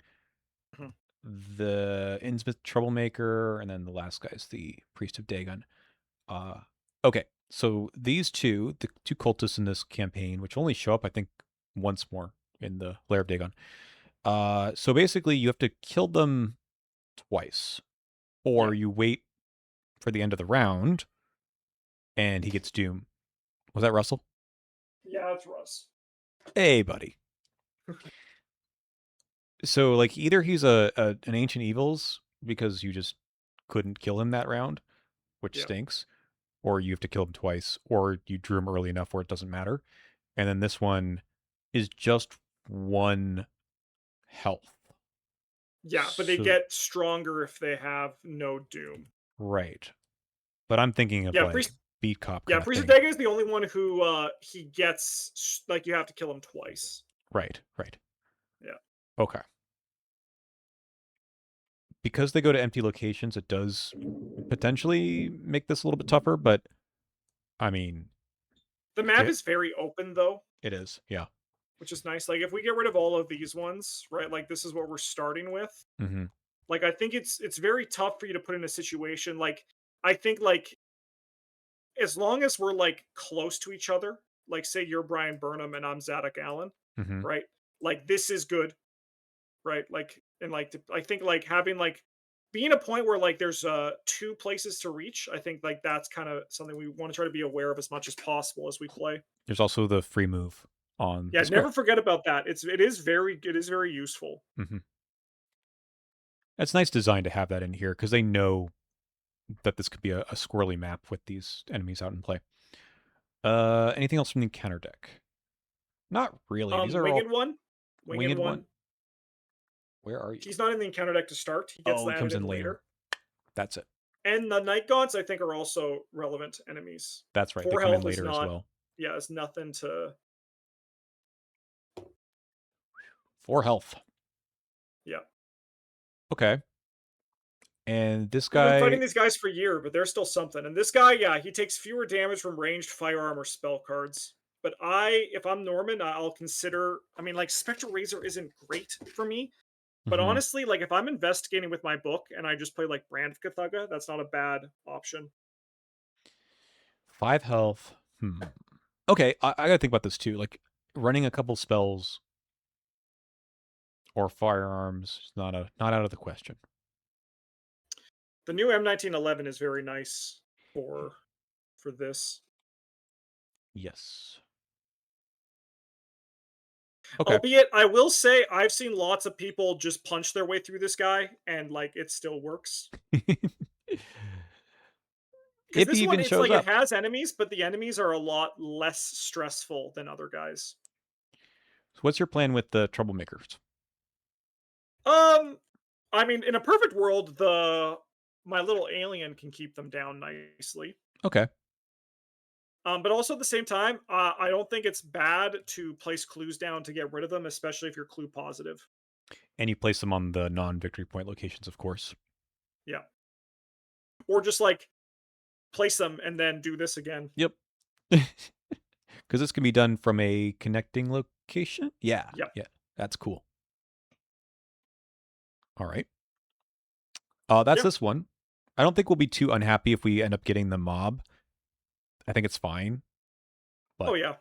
Mhm. The Innsmouth Troublemaker, and then the last guy's the Priest of Dagon. Uh, okay, so the two cultists in this campaign, which only show up, I think, once more in the Lair of Dagon. So basically, you have to kill them twice, Yeah, or you wait for the end of the round, and he gets Doom. Was that Russell? yeah, that's Russ. Hey, buddy. So like, either he's an ancient evils because you just couldn't kill him that round, which Yeah, stinks, or you have to kill him twice, or you drew him early enough where it doesn't matter. And then this one is just one health. yeah, but they So get stronger if they have no doom. right, but I'm thinking of Yeah, like beat cop Yeah, kind of Priest of thing. Dagon is the only one who he gets like you have to kill him twice. Right, right. Yeah. Okay. Because they go to empty locations, it does potentially make this a little bit tougher, but I mean, The map there is very open though, it is. Yeah. which is nice. Like if we get rid of all of these ones, right? Like this is what we're starting with. Hmm. Like I think it's very tough for you to put in a situation like I think like as long as we're like close to each other, like say you're Brian Burnham and I'm Zadok Allen, Hmm. right? Like this is good, right? Like and like I think like having like being a point where like there's two places to reach, I think like that's kind of something we want to try to be aware of as much as possible as we play. There's also the free move on Yeah, the never square. forget about that. It is very useful. Hmm. It's nice design to have that in here because they know that this could be a squirrely map with these enemies out in play. Anything else from the encounter deck? Not really. These are all Winged one, Winged winged one. one. Where are you? He's not in the encounter deck to start. He gets Oh, he added comes in in later. later. That's it. And the Night Gods, I think, are also relevant enemies. That's right. They Four come in health is later as not, well. yeah, it's nothing to, 4 health. yeah. Okay. And this We've been fighting guy, these guys for a year, but they're still something. And this guy, yeah, he takes fewer damage from ranged firearm or spell cards. But if I'm Norman, I'll consider. I mean, like Spectral Razor isn't great for me, but mhm, honestly, like if I'm investigating with my book and I just play like Brand of Cthulhu, that's not a bad option. 5 health. Okay, I gotta think about this too. Like running a couple spells or firearms is not out of the question. The new M1911 is very nice for this. Yes. Okay. Albeit, I will say I've seen lots of people just punch their way through this guy, and like it still works. Because If this he one, even it's shows like it up. has enemies, but the enemies are a lot less stressful than other guys. So what's your plan with the troublemakers? Um, I mean, in a perfect world, the my little alien can keep them down nicely. Okay. But also at the same time, I don't think it's bad to place clues down to get rid of them, especially if you're clue positive. And you place them on the non-victory point locations, of course. Yeah, or just like place them and then do this again. Yep. Because this can be done from a connecting location. Yeah. Yep. Yeah. That's cool. All right. That's Yeah. this one. I don't think we'll be too unhappy if we end up getting the mob. I think it's fine, Oh but yeah.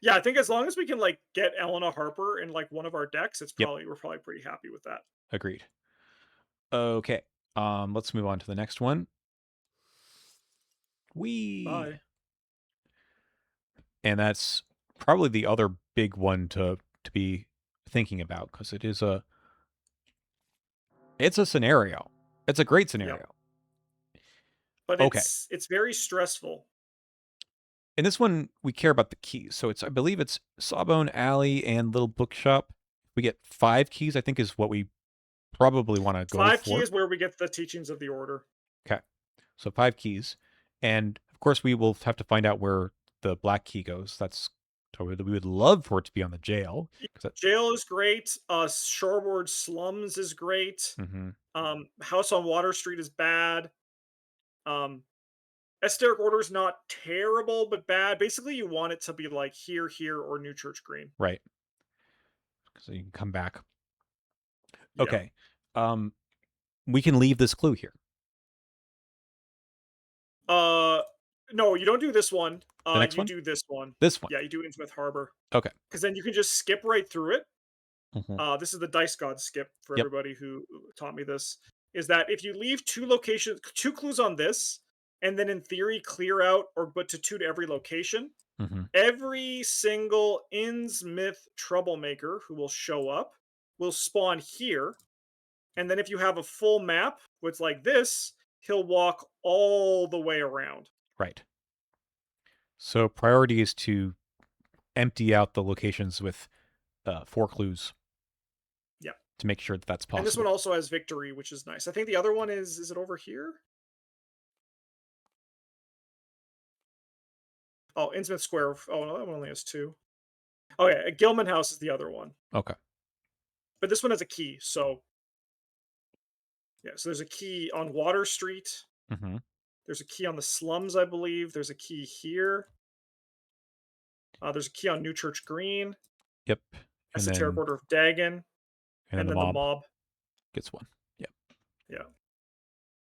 Yeah, I think as long as we can like get Elena Harper in like one of our decks, yep, we're probably pretty happy with that. agreed. Okay. Let's move on to the next one. We Bye. And that's probably the other big one to be thinking about because it's a scenario. It's a great Yep. scenario. But Okay. it's very stressful. In this one, we care about the keys. So I believe it's Sawbone Alley and Little Bookshop. We get 5 keys, I think is what we probably want to go 5 key for. is where we get the teachings of the order. Okay. So 5 keys. And of course, we will have to find out where the black key goes. That's totally, we would love for it to be on the jail. Jail is great. Shoreward Slums is great. Mm-hmm. House on Water Street is bad. Um, Esoteric Order is not terrible, but bad. Basically, you want it to be like here, or New Church Green. Right. So you can come back. Yeah. Okay. Um, we can leave this clue here. Uh, no, you don't do this one. The next You one? do this one. This one. Yeah, you do Innsmouth Harbor. Okay. Because then you can just skip right through it. Mm-hmm. This is the Dice God skip for Yep. everybody who taught me this. Is that if you leave 2 clues on this, and then in theory clear out or put to 2 to every location, Mm-hmm. every single Innsmouth troublemaker who will show up will spawn here. And then if you have a full map, what's like this, he'll walk all the way around. Right. So priority is to empty out the locations with 4 clues Yeah. to make sure that that's And this one possible. also has victory, which is nice. I think the other one is it over here? Oh, Innsmouth Square. Oh, no, that one only has 2. Oh, yeah. Gilman House is the other one. Okay. But this one has a key. So, yeah. So there's a key on Water Street. Mm-hmm. There's a key on the slums, I believe. There's a key here. There's a key on New Church Green, Yep. And Esoteric then Order of Dagon, the and then the mob mob. gets 1. Yep. Yeah.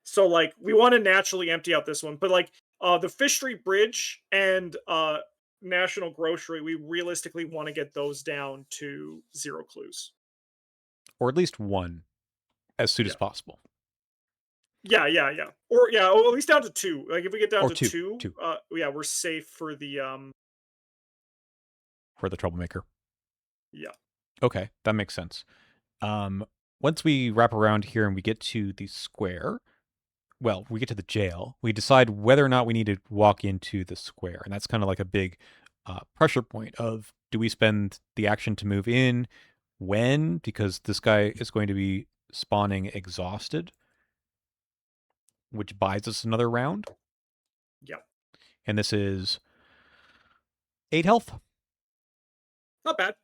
So like we want to naturally empty out this one, but like the Fish Street Bridge and National Grocery, we realistically want to get those down to 0 clues. Or at least 1 as soon Yeah. as possible. Yeah. Or yeah, or at least down to 2. Like if we get down Or to 2. 2, 2 yeah, we're safe for the for the troublemaker. yeah. Okay, that makes sense. Once we wrap around here and we get to the square, well, we get to the jail, we decide whether or not we need to walk into the square. And that's kind of like a big pressure point of do we spend the action to move in? When? Because this guy is going to be spawning exhausted, which buys us another round. Yeah. And this is 8 health. Not bad.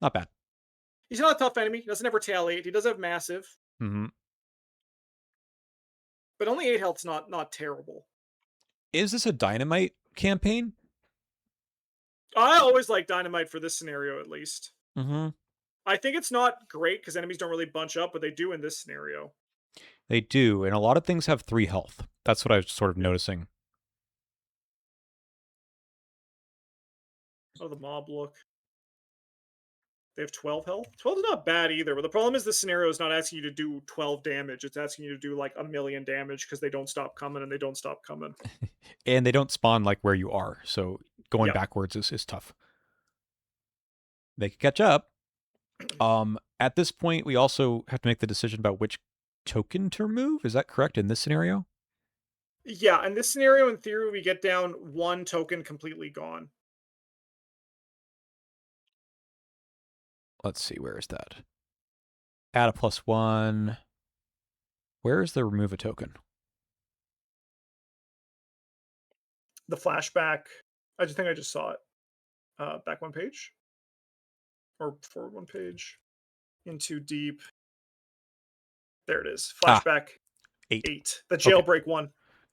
Not bad. He's not a tough enemy. He doesn't have retaliate. He does have massive, Mm-hmm. but only 8 health's not terrible. Is this a dynamite campaign? I always like dynamite for this scenario at least. Mm-hmm. I think it's not great because enemies don't really bunch up, but they do in this scenario. They do, and a lot of things have 3 health. That's what I was sort of noticing. Oh, the mob look. They have 12 health. 12 is not bad either, but the problem is this scenario is not asking you to do 12 damage. It's asking you to do like 1,000,000 damage because they don't stop coming and they don't stop coming. And they don't spawn like where you are, so going Yeah. backwards is tough. they could catch up. At this point, we also have to make the decision about which token to remove. Is that correct in this scenario? Yeah, in this scenario, in theory, we get down one token completely gone. Let's see, where is that? Add a +1. Where is the remove a token? The flashback. I just think I just saw it. Back one page or forward one page. Into deep. There it is. Ah, Flashback 8. 8. The Okay, jailbreak one.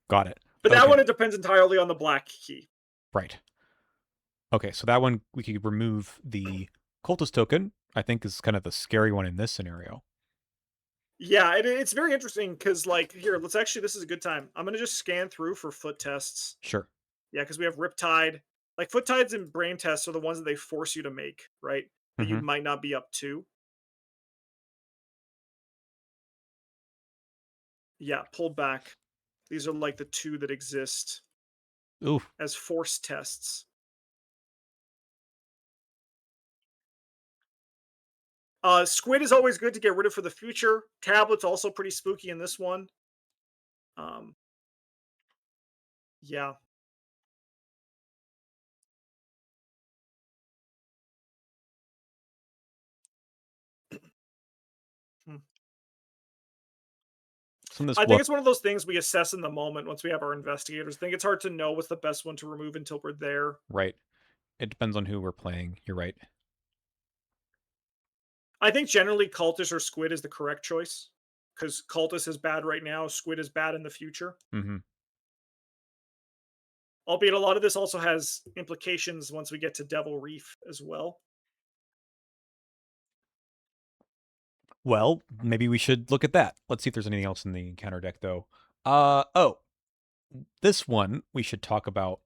got it. But that Okay, one, it depends entirely on the black key. right. Okay, so that one we could remove the cultist token. I think is kind of the scary one in this scenario. Yeah, it's very interesting because, like, here, let's actually, this is a good time. I'm going to just scan through for foot tests. Sure. Yeah, because we have Riptide. Like, foot tides and brain tests are the ones that they force you to make, right? That you Mm-hmm. might not be up to. Yeah, pulled back. These are like the two that exist Ooh. as force tests. Squid is always good to get rid of for the future. Tablet's also pretty spooky in this one. Um, yeah. Hmm. Some of this I will think it's one of those things we assess in the moment once we have our investigators. I think it's hard to know what's the best one to remove until we're there. right. It depends on who we're playing. You're right. I think generally cultist or squid is the correct choice because cultist is bad right now, squid is bad in the future. Mm-hmm. Albeit a lot of this also has implications once we get to Devil Reef as well. Well, maybe we should look at that. Let's see if there's anything else in the encounter deck, though. Oh, this one we should talk about,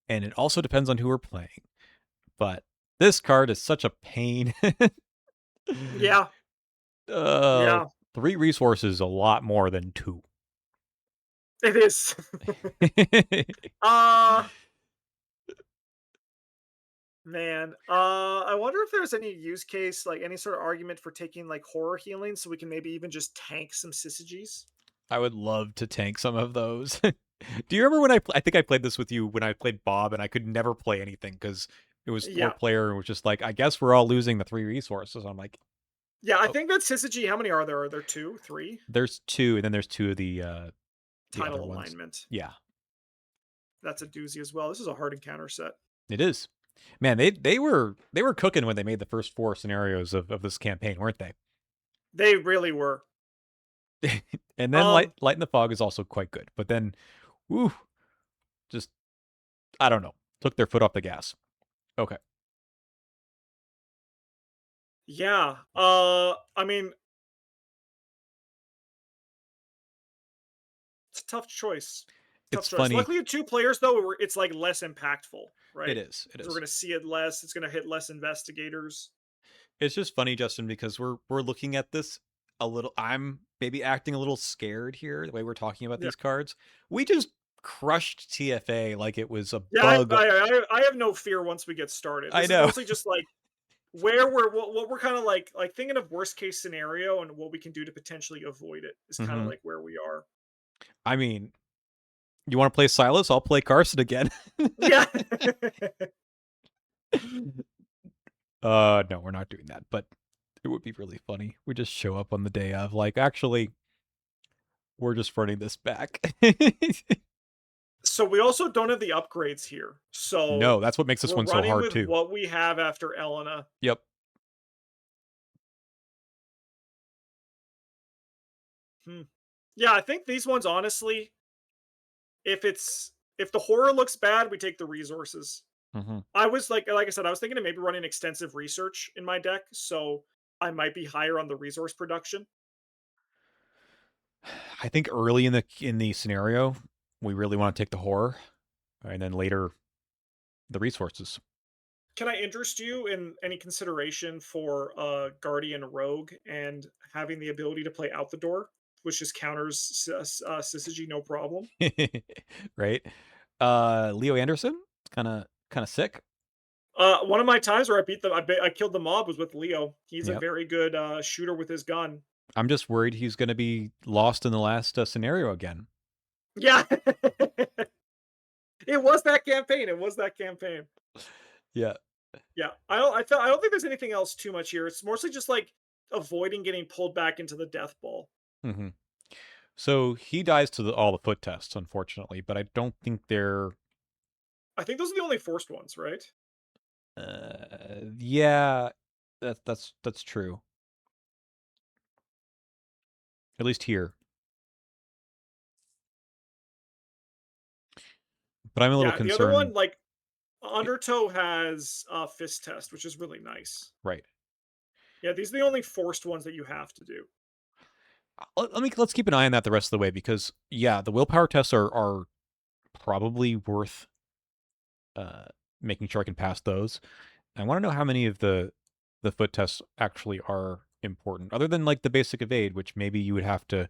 and it also depends on who we're playing. But this card is such a pain. Yeah, uh, yeah, 3 resources, a lot more than 2. it is. uh Man, I wonder if there's any use case, like any sort of argument for taking like horror healing, so we can maybe even just tank some syzygies. I would love to tank some of those. Do you remember when I think I played this with you when I played Bob and I could never play anything because it was 4 Yeah, player and it was just like, I guess we're all losing the 3 resources. I'm like, yeah. I oh, think that syzygy. How many are there? Are there two, three? there's 2 and then there's 2 of the other Title ones. alignment. Yeah, That's a doozy as well. This is a hard encounter set. it is. Man, they were cooking when they made the first 4 scenarios of this campaign, weren't they? They really were. And then Um, Light in the Fog is also quite good. But then, woo, just I don't know, took their foot off the gas. Okay. yeah. I mean, it's a tough choice. Tough It's choice. funny. Luckily, 2 players though, it's like less impactful, It right? is. It Because we're is. gonna see it less. It's gonna hit less investigators. It's just funny, Justin, because we're looking at this a little. I'm maybe acting a little scared here the way we're talking about Yeah. these cards. We just crushed TFA like it was a Yeah, bug. I have no fear once we get started. I This is know. mostly just like where we're what we're kind of like thinking of worst case scenario and what we can do to potentially avoid it is kind of Hmm. like where we are. I mean, you want to play Silas? I'll play Carson again. Yeah. No, we're not doing that. But it would be really funny. We just show up on the day of, like, actually, we're just running this back. So we also don't have the upgrades here. So No, that's what makes this we're one so running hard with too. what we have after Elena. Yep. Hmm. Yeah, I think these ones honestly, if the horror looks bad, we take the resources. Hmm. I was like I said, I was thinking of maybe running extensive research in my deck, so I might be higher on the resource production. I think early in the scenario, we really want to take the horror, and then later the resources. Can I interest you in any consideration for Guardian Rogue and having the ability to play out the door, which just counters Syzygy no problem? Right? Leo Anderson, kind of sick. One of my times where I killed the mob was with Leo. He's a Yep. very good shooter with his gun. I'm just worried he's going to be lost in the last scenario again. Yeah, it was that campaign. It was that campaign. Yeah. Yeah, I don't think there's anything else too much here. It's mostly just like avoiding getting pulled back into the death ball. Hmm. So he dies to all the foot tests, unfortunately, but I don't think they're. I think those are the only forced ones, right? Yeah, that's true. At least here. But I'm a little Yeah, the other one, concerned. like Undertow has fist test, which is really nice. Right. Yeah, these are the only forced ones that you have to do. Let's keep an eye on that the rest of the way because yeah, the willpower tests are probably worth uh making sure I can pass those. I want to know how many of the foot tests actually are important, other than like the basic evade, which maybe you would have to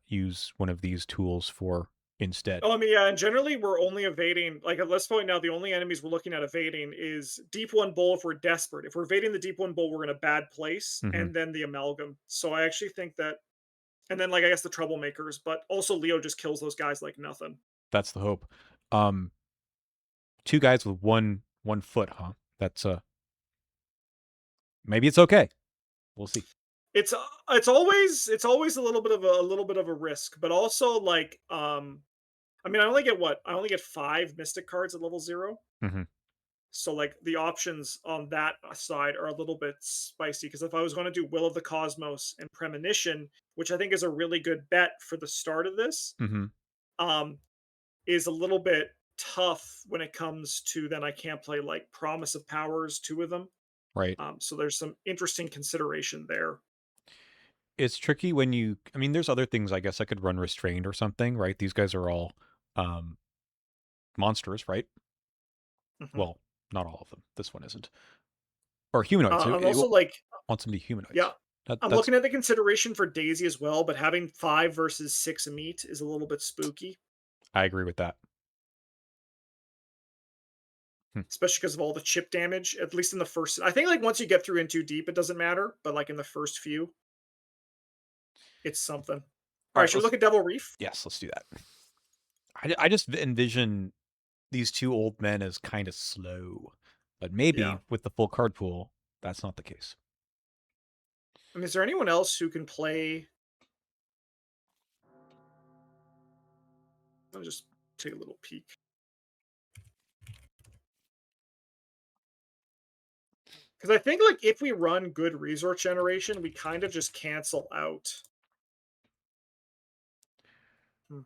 use one of these tools for instead. Oh, I mean, yeah, and generally we're only evading. Like at this point now, the only enemies we're looking at evading is deep one bowl if we're desperate. If we're evading the deep one bowl, we're in a bad place, Hmm. and then the amalgam. So I actually think that, and then like I guess the troublemakers, but also Leo just kills those guys like nothing. That's the hope. Um, two guys with one foot, huh? That's maybe it's okay. We'll see. It's always a little bit of a risk, but also like I mean, I only get 5 mystic cards at level 0. Hmm. So like the options on that side are a little bit spicy because if I was going to do Will of the Cosmos and Premonition, which I think is a really good bet for the start of this, Hmm. um, is a little bit tough when it comes to then I can't play like Promise of Powers, 2 of them. Right. So there's some interesting consideration there. It's tricky when you. I mean, there's other things. I guess I could run restrained or something. Right. These guys are all um monsters, right? Mhm. Well, not all of them. This one isn't. Or humanoids. I'm also like, Wants them to be yeah, humanoids. I'm That's. looking at the consideration for Daisy as well, but having 5 versus 6 meat is a little bit spooky, I agree with that. Hmm. especially because of all the chip damage. At least in the first, I think like once you get through in too deep, it doesn't matter, but like in the first few, it's something. All All right, right. should we look at Devil Reef? Let's do that. I just envision these two old men as kind of slow, but maybe Yeah. with the full card pool, that's not the case. I mean, is there anyone else who can play? I'll just take a little peek because I think like if we run good resource generation, we kind of just cancel out. Hmm.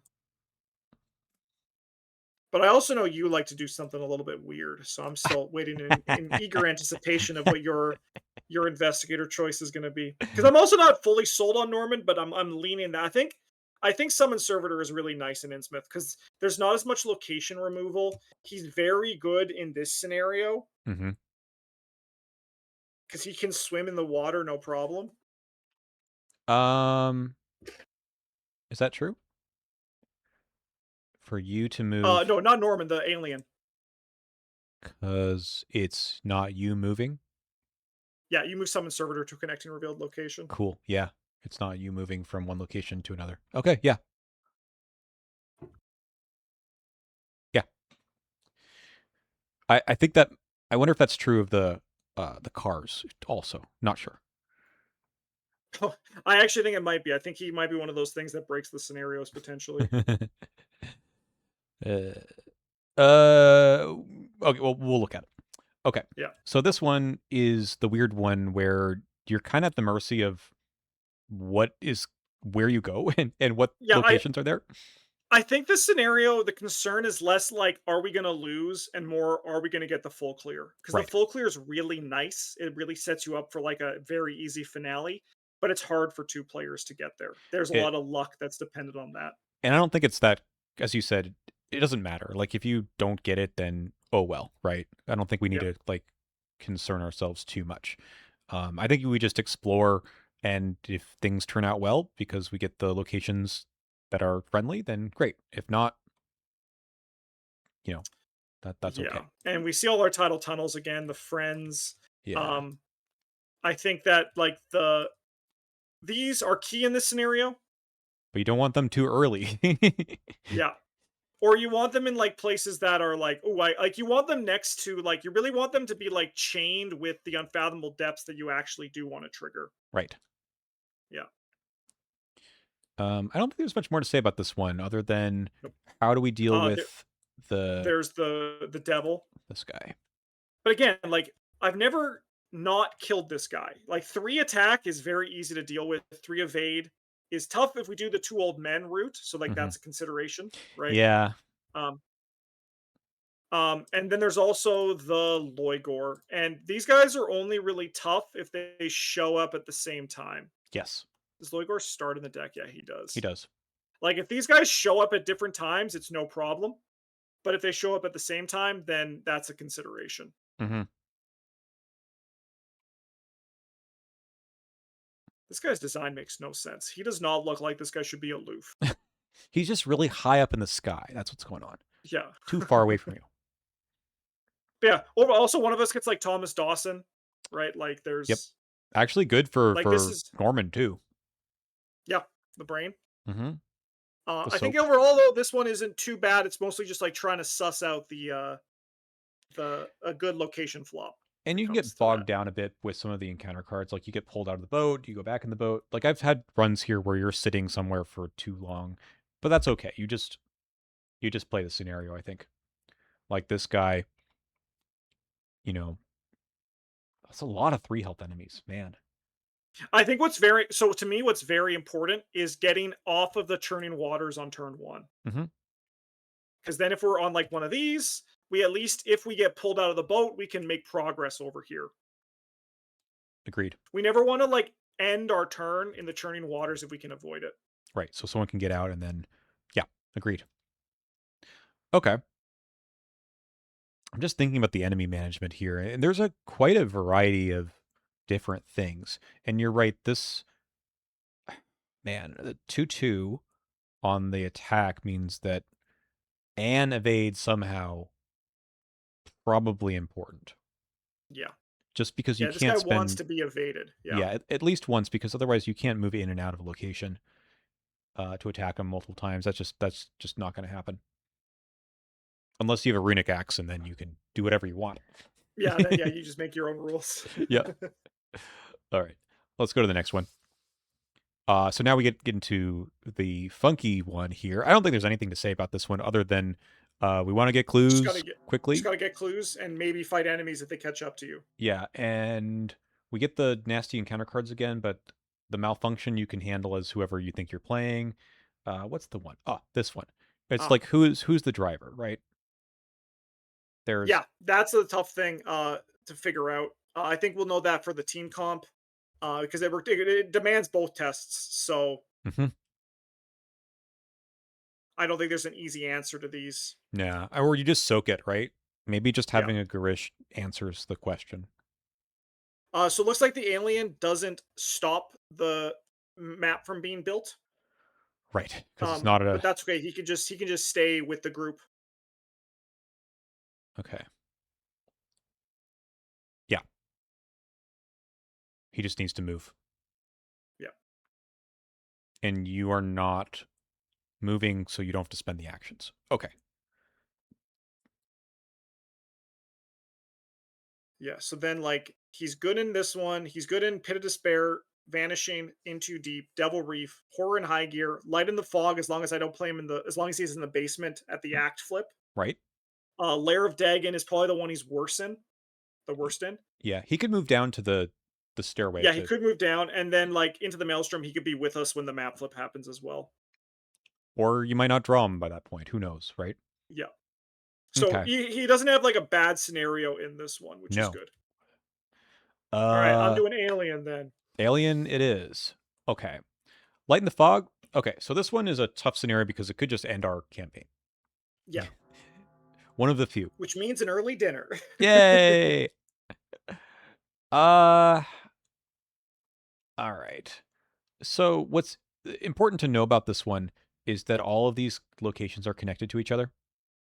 But I also know you like to do something a little bit weird, so I'm still waiting in eager anticipation of what your investigator choice is going to be. Because I'm also not fully sold on Norman, but I'm leaning that. I think Summon Servitor is really nice in Innsmouth because there's not as much location removal. He's very good in this scenario Hmm. because he can swim in the water no problem. Um, is that true? For you to move No, not Norman, the alien. because it's not you moving? Yeah, you move Summon Servitor to connecting revealed location. Cool. Yeah. It's not you moving from one location to another. Okay. Yeah. Yeah. I think that I wonder if that's true of the cars also. Not sure. I actually think it might be. I think he might be one of those things that breaks the scenarios potentially. uh, uh okay, well we'll look at it. Okay. Yeah. So this one is the weird one where you're kind of at the mercy of what is where you go and what Yeah, locations are there. I think this scenario, the concern is less like, are we going to lose, and more, are we going to get the full clear? Because the Right. full clear is really nice. It really sets you up for like a very easy finale, but it's hard for 2 players to get there. There's a It lot of luck that's dependent on that. and I don't think it's that as you said, it doesn't matter. Like if you don't get it then oh well, right? I don't think we need Yeah. to like concern ourselves too much. I think we just explore and if things turn out well because we get the locations that are friendly, then great. If not, you know, That's okay. Yeah, and we see all our tidal tunnels again, the friends. Yeah. Um, I think that like these are key in this scenario. But you don't want them too early. Yeah. Or you want them in like places that are like, oh, I like you want them next to like you really want them to be like chained with the unfathomable depths that you actually do want to trigger. Right. Yeah. I don't think there's much more to say about this one other than Nope. how do we deal There, with there's the devil. this guy? But again, like I've never not killed this guy. Like 3 attack is very easy to deal with. 3 evade is tough if we do the 2 old men route, so like Hmm. that's a consideration, right? Yeah. Um and then there's also the Loigor, and these guys are only really tough if they show up at the same time. Yes, Does Loigor start in the deck? Yeah, he he does. does. Like if these guys show up at different times, it's no problem. But if they show up at the same time, then that's a consideration. Hmm. This guy's design makes no sense. He does not look like this guy should be aloof. He's just really high up in the sky. That's what's going on. Yeah. Too far away from you. Yeah. Also, one of us gets like Thomas Dawson, right? Like Yep. there's Actually, good like this for is Norman too. yeah, the brain. Hmm. The I think soap. overall though, this one isn't too bad. It's mostly just like trying to suss out the a good location flop when And it you can comes get to that. bogged down a bit with some of the encounter cards. Like you get pulled out of the boat, you go back in the boat. Like I've had runs here where you're sitting somewhere for too long, but that's okay. You just play the scenario. I think. Like this guy, you know, that's a lot of 3 health enemies, man. I think what's very so to me, what's very important is getting off of the churning waters on turn one. Hmm. Because then if we're on like one of these, we at least if we get pulled out of the boat, we can make progress over here. Agreed. We never want to like end our turn in the churning waters if we can avoid it. Right. So someone can get out and then, yeah, agreed. Okay. I'm just thinking about the enemy management here, and there's quite a variety of different things. And you're right. This man, the 2/2 on the attack means that an evade somehow probably important. Yeah. Just because you Yeah, this guy can't wants spend, to be evaded. Yeah. yeah, at least once, because otherwise you can't move in and out of a location to attack them multiple times. That's just not going to happen unless you have a runic axe, and then you can do whatever you want. Yeah, then yeah, you just make your own rules. Yeah. All right. Let's go to the next one. So now we get into the funky one here. I don't think there's anything to say about this one other than we want to get just gotta clues get just quickly. gotta get clues and maybe fight enemies if they catch up to you. Yeah, and we get the nasty encounter cards again, but the malfunction you can handle as whoever you think you're playing. What's the one? Oh, this one. It's Ah, like who's the driver, right? There's yeah, that's a tough thing to figure out. I think we'll know that for the team comp because it demands both tests. So Mhm. I don't think there's an easy answer to these. Yeah, or you just soak it, right? Maybe just Yeah. having a Garish answers the question. So it looks like the alien doesn't stop the map from being built. Right, because it's not But a that's okay. He can just stay with the group. okay. Yeah, he just needs to move. Yeah. And you are not moving, so you don't have to spend the actions. Okay. Yeah. So then like he's good in this one. He's good in Pit of Despair, Vanishing into Deep, Devil Reef, Horror in High Gear, Light in the Fog, as long as I don't play him as long as he's in the basement at the act flip. Right? Lair of Dagon is probably the one he's the worst in. Yeah, he could move down to the stairway Yeah, he to could move down and then like into the Maelstrom, he could be with us when the map flip happens as well. or you might not draw him by that point. Who knows, right? Yeah. So Okay. he doesn't have like a bad scenario in this one, which is No. good. All right, I'm Uh doing Alien then. Alien it is. Okay. Light in the Fog. Okay, so this one is a tough scenario because it could just end our campaign. Yeah, One of the few. which means an early dinner. Yay! Uh all right. So what's important to know about this one is that all of these locations are connected to each other.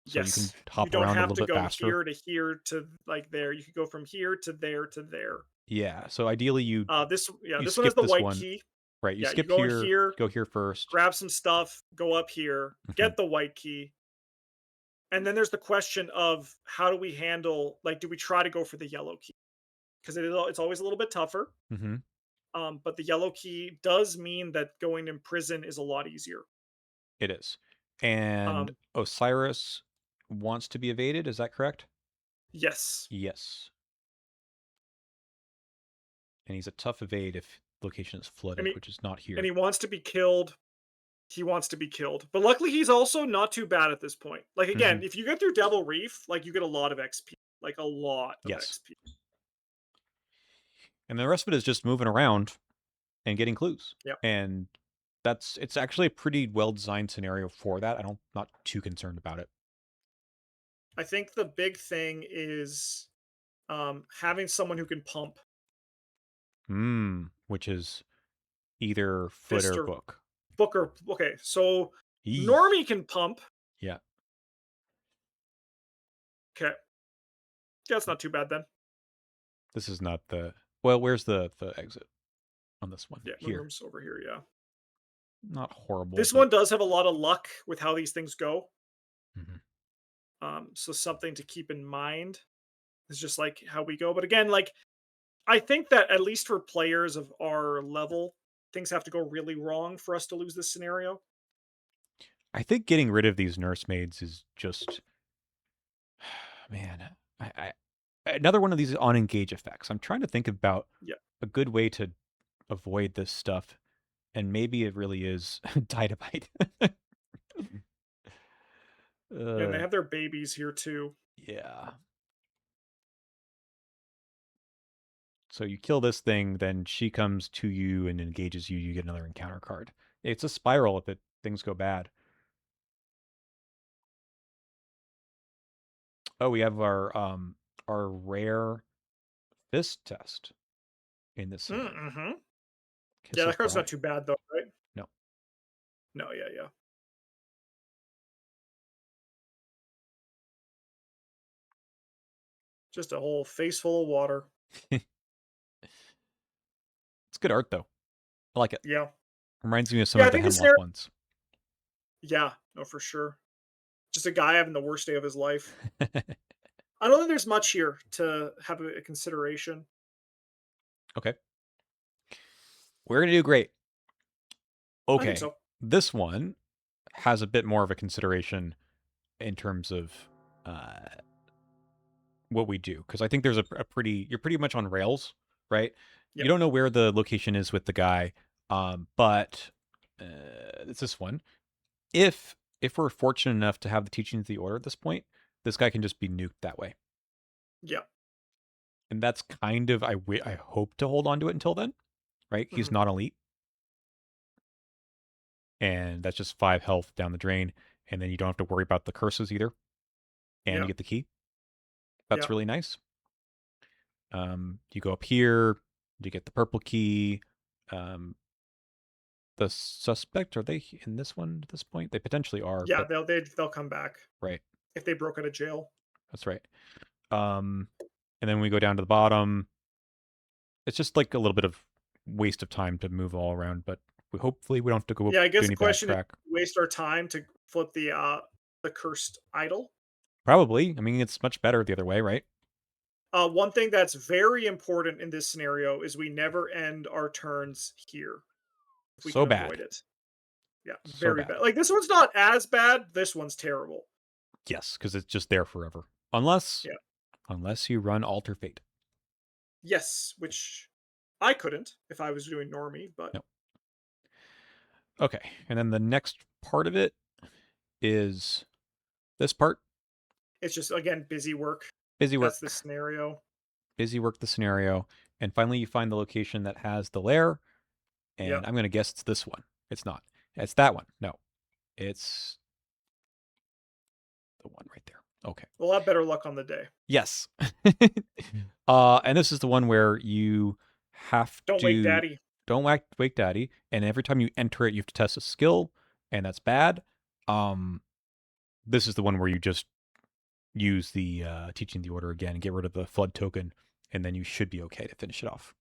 So you can Yes. You hop don't around a have little to bit go faster. here to here to like there. You could go from here to there to there. Yeah. So ideally you This one has skip the this white one. key. Right. You Yeah, you skip go in here, here, go here first. grab some stuff, go up here, Hmm. get the white key. And then there's the question of how do we handle, like, do we try to go for the yellow key? Because it's always a little bit tougher. Hmm. But the yellow key does mean that going in prison is a lot easier. It is. And Um, Osiris wants to be evaded. Is that correct? yes. Yes. And he's a tough evade if location is And flooded, he which is not and here. he wants to be killed. He wants to be killed. But luckily he's also not too bad at this point. Like Hmm. again, if you get through Devil Reef, like you get a lot of XP. Like a lot of Yes. XP. And the rest of it is just moving around and getting clues. Yep. And it's actually a pretty well designed scenario for that. Not too concerned about it. I think the big thing is having someone who can pump Which is either foot fist or or book. book or okay. So Eee. Normie can pump. Yeah. Okay. Yeah, that's not too bad then. This is not the well, where's the exit on this one? Yeah, moon Here. room's over here, yeah. Not horrible, This but one does have a lot of luck with how these things go. mhm. So something to keep in mind is just like how we go. But again, like I think that at least for players of our level, things have to go really wrong for us to lose this scenario. I think getting rid of these nursemaids is just man, I another one of these on engage effects. I'm trying to think about Yeah. a good way to avoid this stuff, and maybe it really is dynamite. And they uh, have their babies here too. yeah. So you kill this thing, then she comes to you and engages you. You get another encounter card. It's a spiral if things go bad. Oh, we have our rare fist test in this scenario. Mm-hmm. Kiss Yeah, of that card's not Bride. too bad though, right? No. No, yeah, yeah. Just a whole face full of water. It's good art though. I like it. Yeah. Reminds me of some Yeah, I of the think this Hemlock scenario. ones. Yeah, no, for sure. Just a guy having the worst day of his life. I don't think there's much here to have a consideration. Okay. We're gonna do great. I think Okay. so. This one has a bit more of a consideration in terms of uh, what we do, because I think there's a pretty you're pretty much on rails, right? Yeah. You don't know where the location is with the guy, but it's this one. If we're fortunate enough to have the teachings of the order at this point, this guy can just be nuked that way, Yeah. and that's kind of I hope to hold on to it until then, right? He's Mhm. not elite, and that's just 5 health down the drain, and then you don't have to worry about the curses either, and you Yeah. get the key. Yeah. That's really nice. You go up here, you get the purple key. Um, the suspect, are they in this one at this point? They potentially are, Yeah, but they'll come back right, if they broke out of jail. that's right. And then we go down to the bottom. It's just like a little bit of waste of time to move all around, but hopefully we don't have to go Yeah, I do guess the any question is backtrack. waste our time to flip the cursed idol. Probably. I mean, it's much better the other way, right? One thing that's very important in this scenario is we never end our turns here if we So can avoid bad. it. Yeah, So very bad. bad. Like this one's not as bad. This one's terrible. Yes, because it's just there forever. Unless Yeah. unless you run Alter Fate. Yes, which I couldn't if I was doing normie, but No. Okay. And then the next part of it is this part. it's just again busy work. Busy That's the work. scenario. Busy work the scenario. And finally you find the location that has the lair. Yep. And I'm gonna guess it's this one. It's not. It's that one. No. It's the one right there. Okay. We'll have better luck on the day. Yes. And this is the one where you have Don't wake to daddy. don't wake daddy, and every time you enter it, you have to test a skill, and that's bad. This is the one where you just use the teaching the order again and get rid of the flood token, and then you should be okay to finish it off.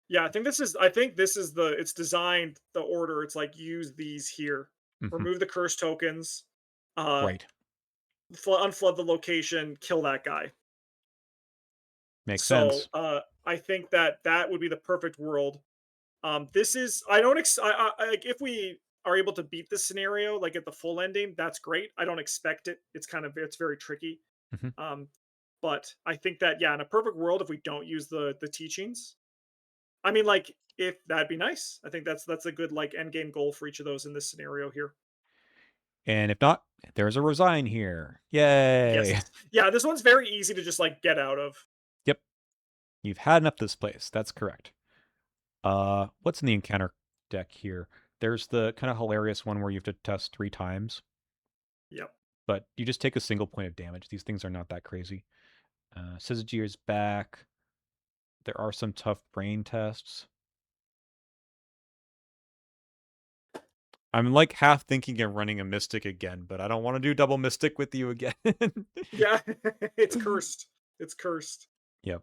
Yeah, it's designed the order, it's like, use these here. Hmm. Remove the curse tokens, uh, Right. unflood the location, kill that guy. Makes So, sense. I think that that would be the perfect world. This is I don't ex like, if we are able to beat this scenario, like, at the full ending, that's great. I don't expect it. It's very tricky. Hmm. Um, but I think that, yeah, in a perfect world, if we don't use the teachings, I mean, like, if that'd be nice. I think that's a good, like, end game goal for each of those in this scenario here. And if not, there's a resign here. Yes. Yay. Yeah, this one's very easy to just, like, get out of. Yep. You've had enough this place. That's correct. What's in the encounter deck here? There's the kind of hilarious one where you have to test 3 times, Yep. but you just take a single point of damage. These things are not that crazy. Syzygy is back. There are some tough brain tests. I'm like half thinking of running a Mystic again, but I don't want to do double Mystic with you again. Yeah, it's cursed. It's cursed. Yep.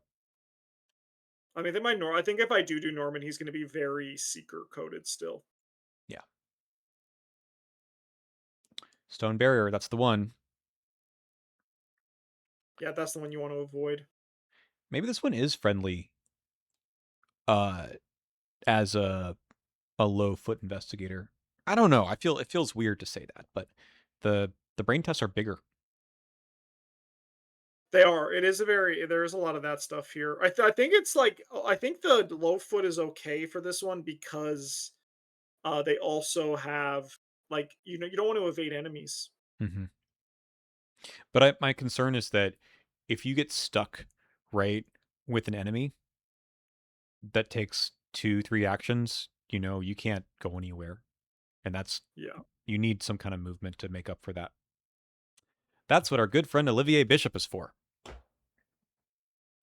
I mean, I think if I do Norman, he's gonna be very seeker coded still. Yeah. Stone Barrier, that's the one. Yeah, that's the one you want to avoid. Maybe this one is friendly uh as a low foot investigator. I don't know. I feel it feels weird to say that, but the brain tests are bigger. They are. There is a lot of that stuff here. I think it's like I think the low foot is okay for this one because they also have, like, you don't want to evade enemies. Hmm. But my concern is that if you get stuck right with an enemy that takes 2, 3 actions, you can't go anywhere, and that's Yeah. you need some kind of movement to make up for that. That's what our good friend Olivier Bishop is for.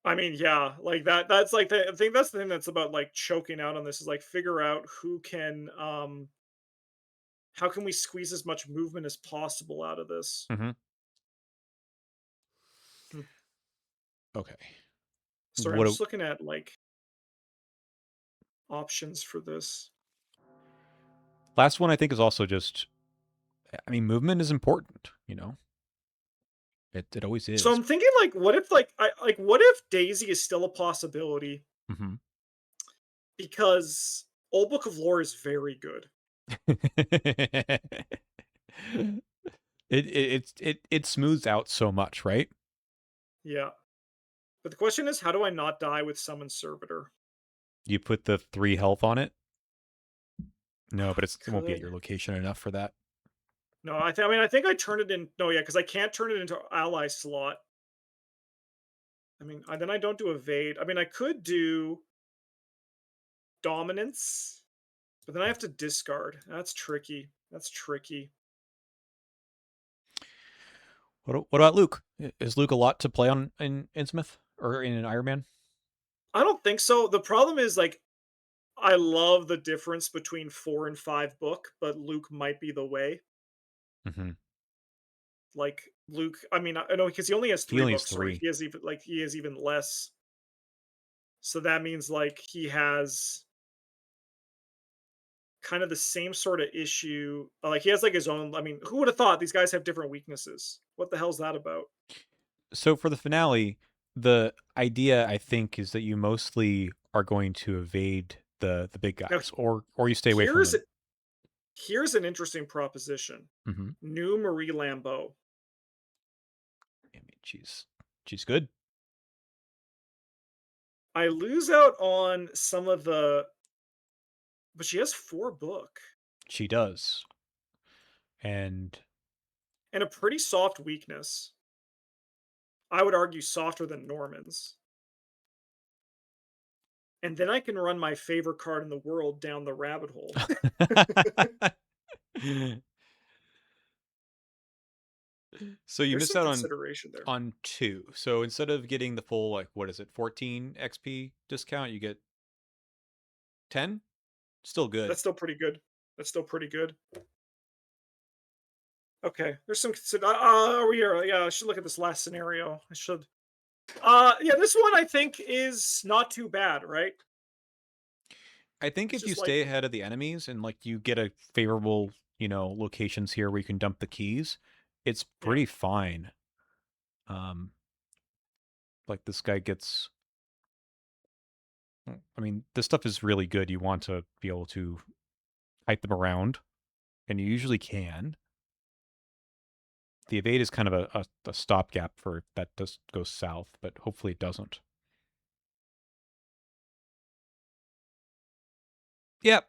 I mean, yeah, like that's like I think that's the thing that's about, like, choking out on this is, like, figure out who can how can we squeeze as much movement as possible out of this? Hmm. Hmm. Okay. Sorry, I'm What? just looking at, like, options for this. Last one I think is also just. I mean, movement is important. It always So is. I'm thinking, like, what if Daisy is still a possibility Hmm. because Old Book of Lore is very good. it smooths out so much, right? Yeah. But the question is, how do I not die with Summon Servitor? You put the 3 health on it. No, but it won't be at Could. your location enough for that. No, I mean, I think I turn it in. No, yeah, because I can't turn it into ally slot. I mean, then I don't do evade. I mean, I could do dominance, but then I have to discard. That's tricky. That's tricky. What about Luke? Is Luke a lot to play on in Innsmouth or in an Ironman? I don't think so. The problem is, like, I love the difference between 4 and 5 book, but Luke might be the way. Hmm. Like, Luke, I mean, I know because he only has He 3 only has books. Sorry, 3. he has even less. So that means, like, he has kind of the same sort of issue. Like, he has, like, his own. I mean, who would have thought these guys have different weaknesses? What the hell's that about? So for the finale, the idea I think is that you mostly are going to evade the big Now, guys, or you stay away from here's them. here's an interesting proposition. Hmm. New Marie Lambeau. I mean, she's good. I lose out on some of the, but she has 4 book She does, and and a pretty soft weakness. I would argue softer than Norman's. And then I can run my favorite card in the world down the rabbit hole. so you There's miss some out on consideration there. 2. So instead of getting the full, like, what is it, 14 XP discount, you get 10. Still good. That's still pretty good. That's still pretty good. Okay, there's some are we here? Yeah, I should look at this last scenario. I should. Yeah, this one I think is not too bad, right? I think It's if you just stay like, ahead of the enemies and like you get a favorable, locations here where you can dump the keys, it's yeah. pretty fine. Um, like this guy gets. I mean, this stuff is really good. You want to be able to hype them around, and you usually can. The evade is kind of a stopgap for if that does go south, but hopefully it doesn't. Yep.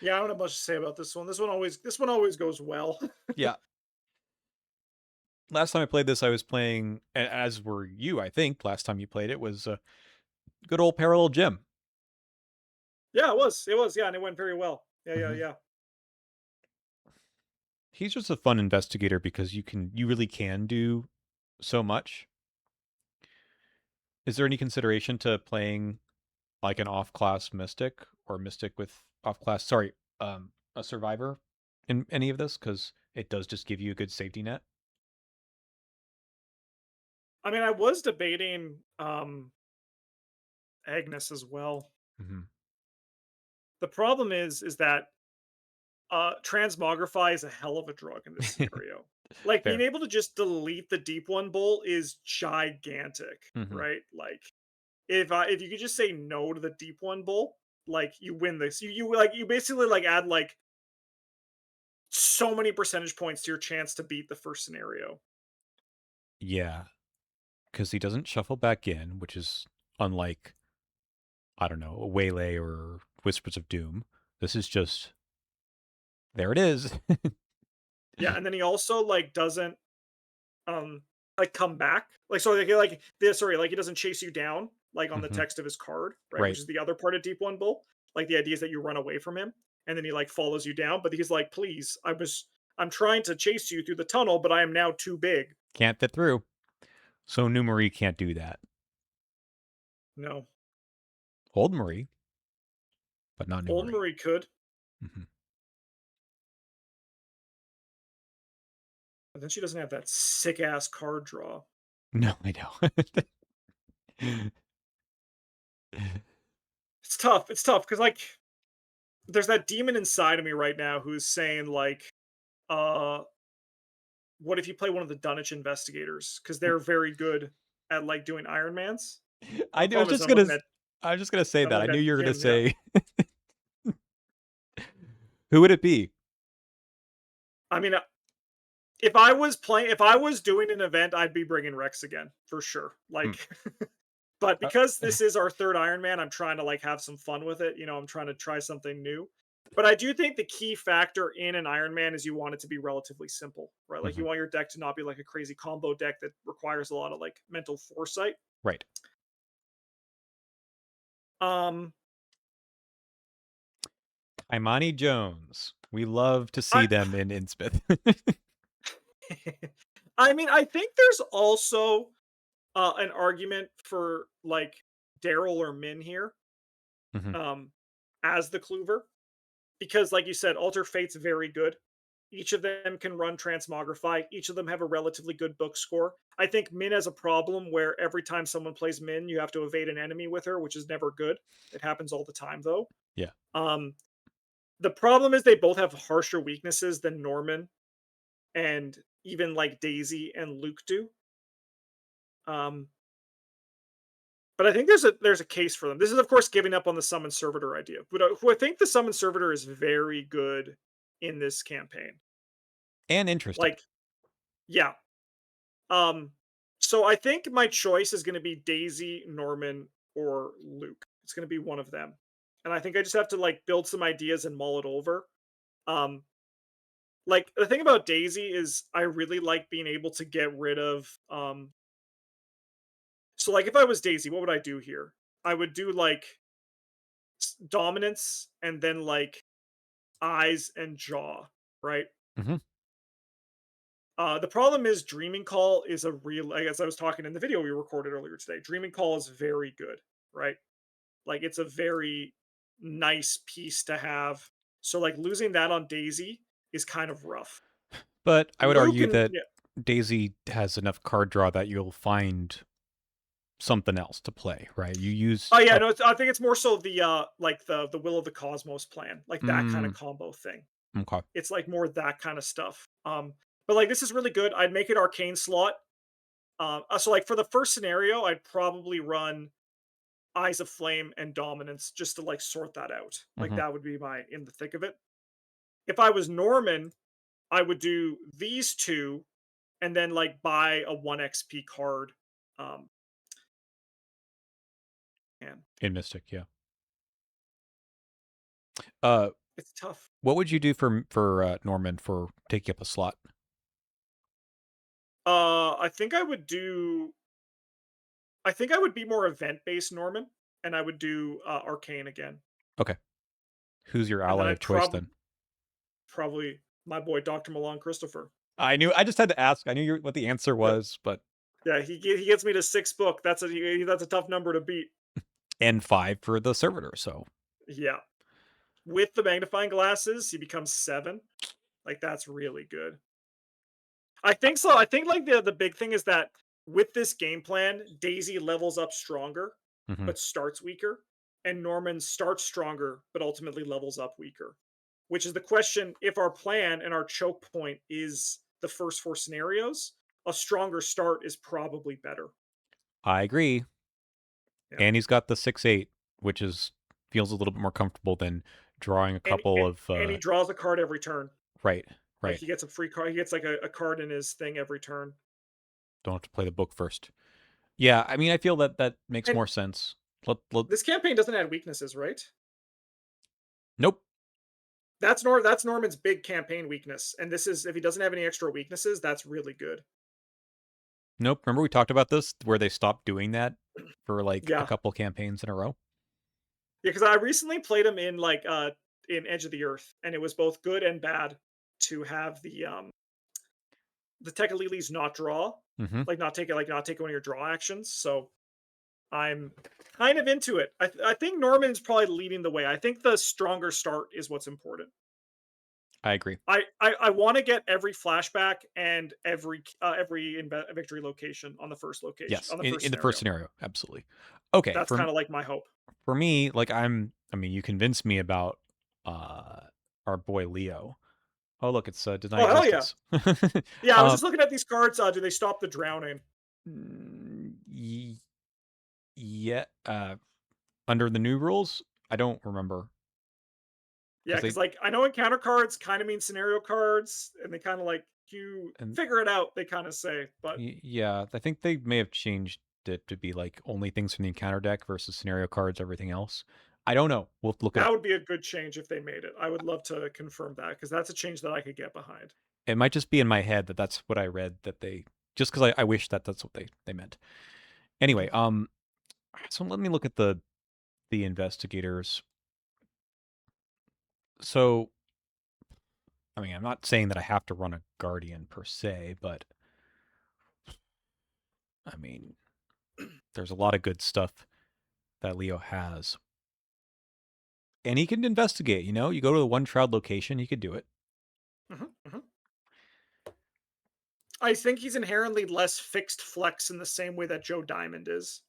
Yeah, I don't have much to say about this one. This one always goes well. Yeah. Last time I played this, I was playing, as were you, I think. Last time you played it was good old Parallel Jim. Yeah, it was. It was. Yeah, and it went very well. Yeah, yeah, Hmm. yeah. He's just a fun investigator because you really can do so much. Is there any consideration to playing like an off-class mystic or mystic with off-class? Sorry, a survivor in any of this because it does just give you a good safety net. I mean, I was debating Agnes as well. Hmm. The problem is that transmogrify is a hell of a drug in this scenario. Like being Fair. able to just delete the deep one bowl is gigantic, Hmm. right? Like if you could just say no to the deep one bowl, like you win this. You basically like add like so many percentage points to your chance to beat the first scenario. Yeah, because he doesn't shuffle back in, which is unlike, I don't know, a Waylay or Whispers of Doom. This is just there it is. Yeah, and then he also like doesn't um like come back. Like so like this sorry, like he doesn't chase you down like on the Hmm. text of his card, right? Which Right. is the other part of Deep One Bull. Like the idea is that you run away from him and then he like follows you down, but he's like, "Please, I'm trying to chase you through the tunnel, but I am now too big." Can't fit through. So New Marie can't do that. No. Old Marie, but not New Old Marie. Marie could, Hmm. but then she doesn't have that sick ass card draw. No, I know. It's tough. It's tough because like there's that demon inside of me right now who's saying like, uh, what if you play one of the Dunwich investigators? Because they're very good at like doing Ironmans. I The was problem is just gonna. I was just gonna say I'm that. I looking knew at you were gonna Jim. Yeah. say who would it be? I mean, if I was doing an event, I'd be bringing Rex again for sure. Hmm. Like, but Uh, because this is our third Ironman, I'm trying to like have some fun with it. I'm trying to try something new. But I do think the key factor in an Ironman is you want it to be relatively simple, right? Like mhm. you want your deck to not be like a crazy combo deck that requires a lot of like mental foresight. Right. Um, Imani Jones. We love to see I them in Innsmouth. I mean, I think there's also an argument for like Daryl or Min here, Hmm. um, as the Clover, because like you said, Alter Fate's very good. Each of them can run Transmogrify. Each of them have a relatively good book score. I think Min has a problem where every time someone plays Min, you have to evade an enemy with her, which is never good. It happens all the time though. Yeah. Um, the problem is they both have harsher weaknesses than Norman and even like Daisy and Luke do. Um, But I think there's a case for them. This is, of course, giving up on the summon servitor idea. But who I think the summon servitor is very good in this campaign. And interesting. Like, yeah. Um, so I think my choice is going to be Daisy, Norman, or Luke. It's going to be one of them, and I think I just have to like build some ideas and mull it over. Um, like the thing about Daisy is I really like being able to get rid of. So like if I was Daisy, what would I do here? I would do like dominance and then like eyes and jaw, right? Hmm. The problem is Dreaming Call is a real, like, as I was talking in the video we recorded earlier today, Dreaming Call is very good, right? Like it's a very nice piece to have. So like losing that on Daisy is kind of rough. But I would Luke argue and that yeah. Daisy has enough card draw that you'll find something else to play, right? You use Oh yeah, up. no, I think it's more so the like the Will of the Cosmos plan, like that kind of Mm, combo thing. okay. It's like more that kind of stuff. But like this is really good. I'd make it arcane slot. So like for the first scenario, I'd probably run Eyes of Flame and Dominance just to like sort that out. Like Hmm. that would be my in the thick of it. If I was Norman, I would do these two and then like buy a 1 XP card. Um and In Mystic, yeah. Uh, it's tough. what would you do for Norman for taking up a slot? I think I would be more event-based Norman and I would do Arcane again. Okay. Who's your And then ally of I'd choice then? probably my boy Dr. Milan Christopher. I knew. I just had to ask. I knew what the answer Yep. was, but Yeah, he gets me to 6 book. That's a tough number to beat. N5 for the servitor. So Yeah. With the magnifying glasses, he becomes 7. Like that's really good. I think so. I think like the big thing is that with this game plan, Daisy levels up stronger mhm. but starts weaker, and Norman starts stronger but ultimately levels up weaker. Which is the question: if our plan and our choke point is the first 4 scenarios, a stronger start is probably better. I agree. Yeah. And he's got the 6/8, which is feels a little bit more comfortable than drawing a And couple and, of and he draws a card every turn. right, Like right. he gets a free card. He gets like a card in his thing every turn. Don't have to play the book first. Yeah, I mean, I feel that that makes And more sense. Let this campaign doesn't have weaknesses, right? nope, That's Norman's big campaign weakness. And this is if he doesn't have any extra weaknesses, that's really good. nope. Remember we talked about this where they stopped doing that for like a Yeah. couple campaigns in a row. Yeah, because I recently played him in Edge of the Earth, and it was both good and bad to have the Tekalilis not draw, Hmm. not take one of your draw actions. So I'm kind of into it. I think Norman's probably leading the way. I think the stronger start is what's important. I agree. I want to get every flashback and every victory location Yes, on the first in the first scenario. scenario, absolutely. Okay, That's kind of like my hope. for me, like I mean, you convinced me about uh our boy Leo. Oh, look, it's Oh denied hell yeah, justice. yeah. I was um, just looking at these cards. Do they stop the drowning? y- yeah, under the new rules, I don't remember Yeah, because because they like I know encounter cards kind of mean scenario cards, and they kind of like you and figure it out. They kind of say, but yeah, I think they may have changed it to be like only things from the encounter deck versus scenario cards, everything else. I don't know. We'll look it that up. would be a good change if they made it. I would love to confirm that because that's a change that I could get behind. It might just be in my head that that's what I read that they just because I wish that that's what they meant. Anyway, Mhm, so let me look at the investigators. So I mean, I'm not saying that I have to run a guardian per se, but I mean, there's a lot of good stuff that Leo has. And he can investigate, you know? You go to the one shroud location, he could do it. mhm, mhm. I think he's inherently less fixed flex in the same way that Joe Diamond is.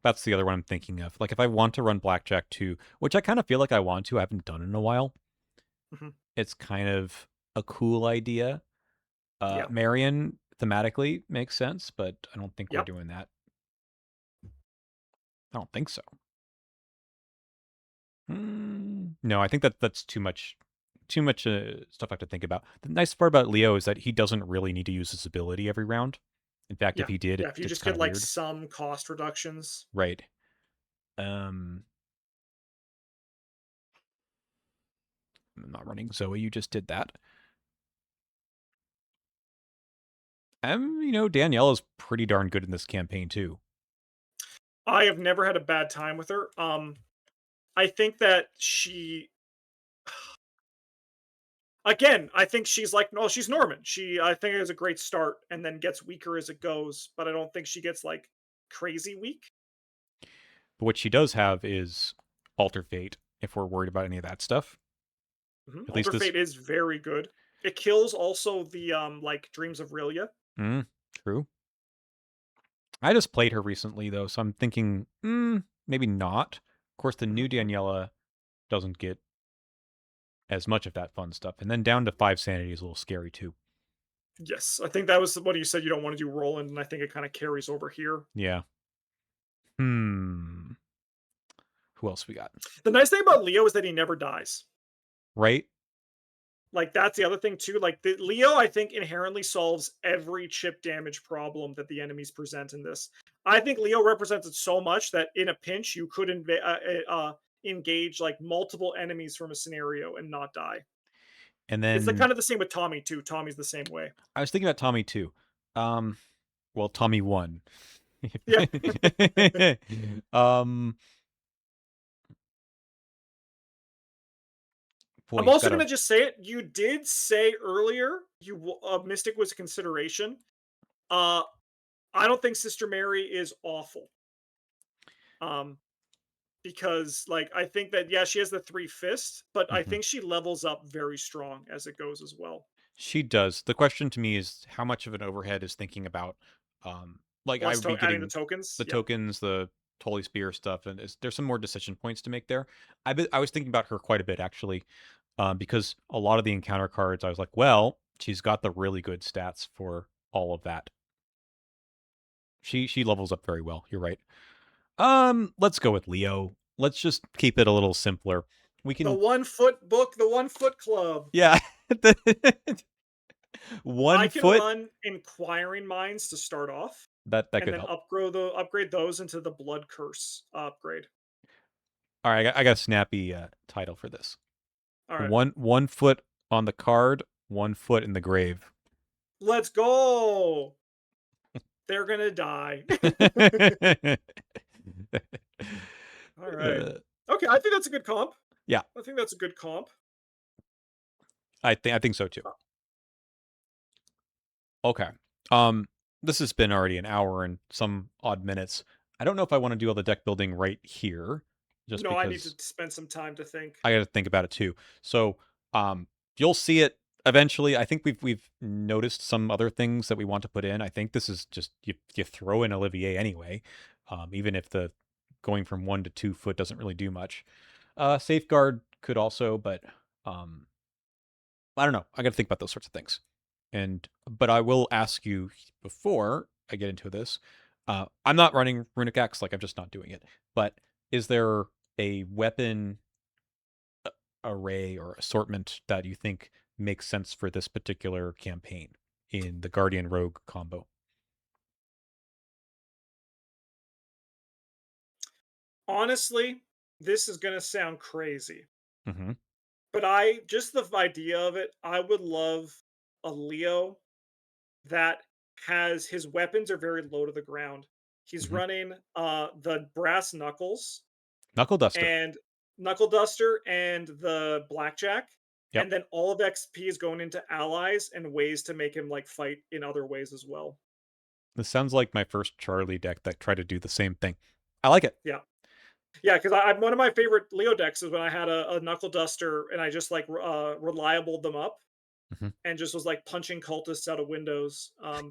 That's the other one I'm thinking of. Like if I want to run blackjack too, which I kind of feel like I want to, I haven't done in a while. Mhm. It's kind of a cool idea. Yeah. Marion thematically makes sense, but I don't think we're Yep. doing that. I don't think so. No, I think that's too much stuff I have to think about. The nice part about Leo is that he doesn't really need to use his ability every round. In fact, if Yeah. he did, Yeah. If you it's just kind get of like weird. some cost reductions. Right. Um, I'm not running Zoe. You just did that. Danielle is pretty darn good in this campaign too. I have never had a bad time with her. I think that I think she's like, no, she's Norman. I think it has a great start and then gets weaker as it goes, but I don't think she gets like crazy weak. But what she does have is alter fate. If we're worried about any of that stuff, At least Alter this. Fate is very good. It kills also the like Dreams of Relia. Mm, true. I just played her recently though, so I'm thinking, maybe not. Of course, the new Mhm. Daniela doesn't get as much of that fun stuff, and then down to 5 sanity is a little scary too. Yes, I think that was what you said. You don't want to do Roland, and I think it kind of carries over here. Yeah. Hmm. Who else we got? The nice thing about Leo is that he never dies. Right? Like that's the other thing too. Like the Leo, I think inherently solves every chip damage problem that the enemies present in this. I think Leo represents it so much that in a pinch you could engage like multiple enemies from a scenario and not die. And It's the then kind of the same with Tommy too. Tommy's the same way. I was thinking about Tommy too. Um, well, Tommy won. Yeah. um, boy, I'm he's also got a. gonna just say it. You did say earlier you Mystic was a consideration. Uh, I don't think Sister Mary is awful. Um, because like I think that yeah, she has the three fists, but I Mhm. think she levels up very strong as it goes as well. She does. The question to me is how much of an overhead is thinking about, like I Plus would be adding the getting tokens. the Yeah. tokens, the Holy Spear stuff, and there's some more decision points to make there. I was thinking about her quite a bit actually, because a lot of the encounter cards, I was like, well, she's got the really good stats for all of that. She levels up very well. You're right. Let's go with Leo. Let's just keep it a little simpler. We The can, 1 foot book, the 1 foot club. yeah, I 1 can foot. run inquiring minds to start off, That and could then help. upgrade those into the blood curse upgrade. All right, I got a snappy title for this. All right. One foot on the card, 1 foot in the grave. Let's go. They're gonna die. All right. Uh, Okay, I think that's a good comp. yeah, I think that's a good comp. I think so too. Okay. Um, this has been already an hour and some odd minutes. I don't know if I want to do all the deck building right here, just No, I need to because spend some time to think. I got to think about it too. So, you'll see it eventually. I think we've noticed some other things that we want to put in. I think this is just you throw in Olivier anyway, even if the going from 1 to 2 foot doesn't really do much. Safeguard could also, but um, I don't know. I got to think about those sorts of things. But I will ask you before I get into this. I'm not running Runic Axe, like I'm just not doing it. But is there a weapon array or assortment that you think makes sense for this particular campaign in the Guardian Rogue combo? Honestly, this is gonna sound crazy, Mm-hmm. but I just the idea of it, I would love a Leo that has his weapons are very low to the ground. He's Mm-hmm. running the brass knuckles Knuckle Duster. and knuckle duster and the blackjack, Yep. and then all of XP is going into allies and ways to make him like fight in other ways as well. This sounds like my first Charlie deck that tried to do the same thing. I like it. Yeah. Yeah, because I'm one of my favorite Leo decks is when I had a knuckle duster and I just like reliable them up and just was like punching cultists out of windows. Mm-hmm.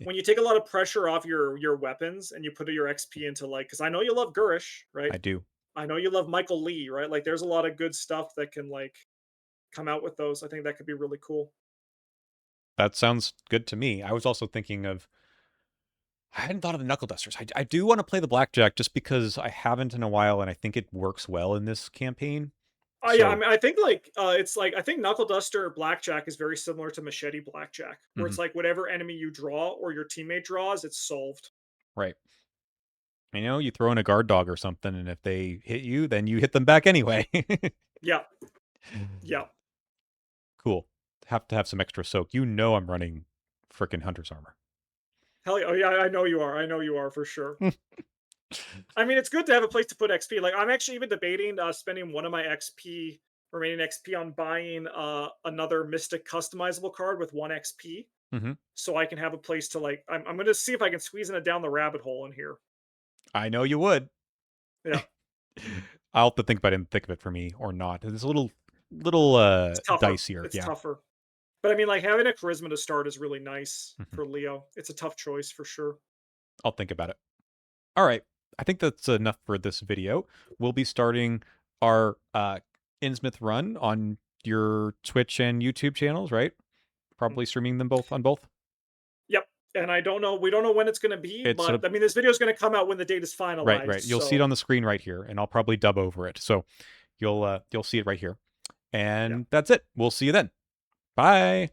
When you take a lot of pressure off your weapons and you put your XP into like, because I know you love Gurish, right? I do. I know you love Michael Lee, right? Like, there's a lot of good stuff that can like come out with those. I think that could be really cool. That sounds good to me. I was also thinking of I hadn't thought of the knuckle dusters. I do want to play the blackjack just because I haven't in a while, and I think it works well in this campaign. Yeah, I So, mean, I think like it's like I think Knuckle Duster Blackjack is very similar to Machete Blackjack, where mhm, it's like whatever enemy you draw or your teammate draws, it's solved. right. You throw in a guard dog or something, and if they hit you, then you hit them back anyway. Yeah, yeah. Cool. Have to have some extra soak. I'm running frickin' hunter's armor. Hell yeah, oh yeah, I know you are. I know you are for sure. I mean, it's good to have a place to put XP. Like, I'm actually even debating spending one of my remaining XP on buying another Mystic customizable card with 1 XP, Hmm. so I can have a place to like. I'm gonna see if I can squeeze in it down the rabbit hole in here. I know you would. Yeah. I'll have to think about it and think of it for me or not. It's a little. little It's tougher. dicier. It's Yeah. tougher. But I mean, like having a charisma to start is really nice Mhm. for Leo. It's a tough choice for sure. I'll think about it. All right. I think that's enough for this video. We'll be starting our Innsmouth run on your Twitch and YouTube channels, right? Mm. Probably streaming them both on both. Yep. And I don't know, we don't know when it's going to be, It's but I mean, this video is going to come out when the date is right, finalized. right. You'll see it So on the screen right here, and I'll probably dub over it. So you'll see it right here. yeah. And that's it. We'll see you then. Bye.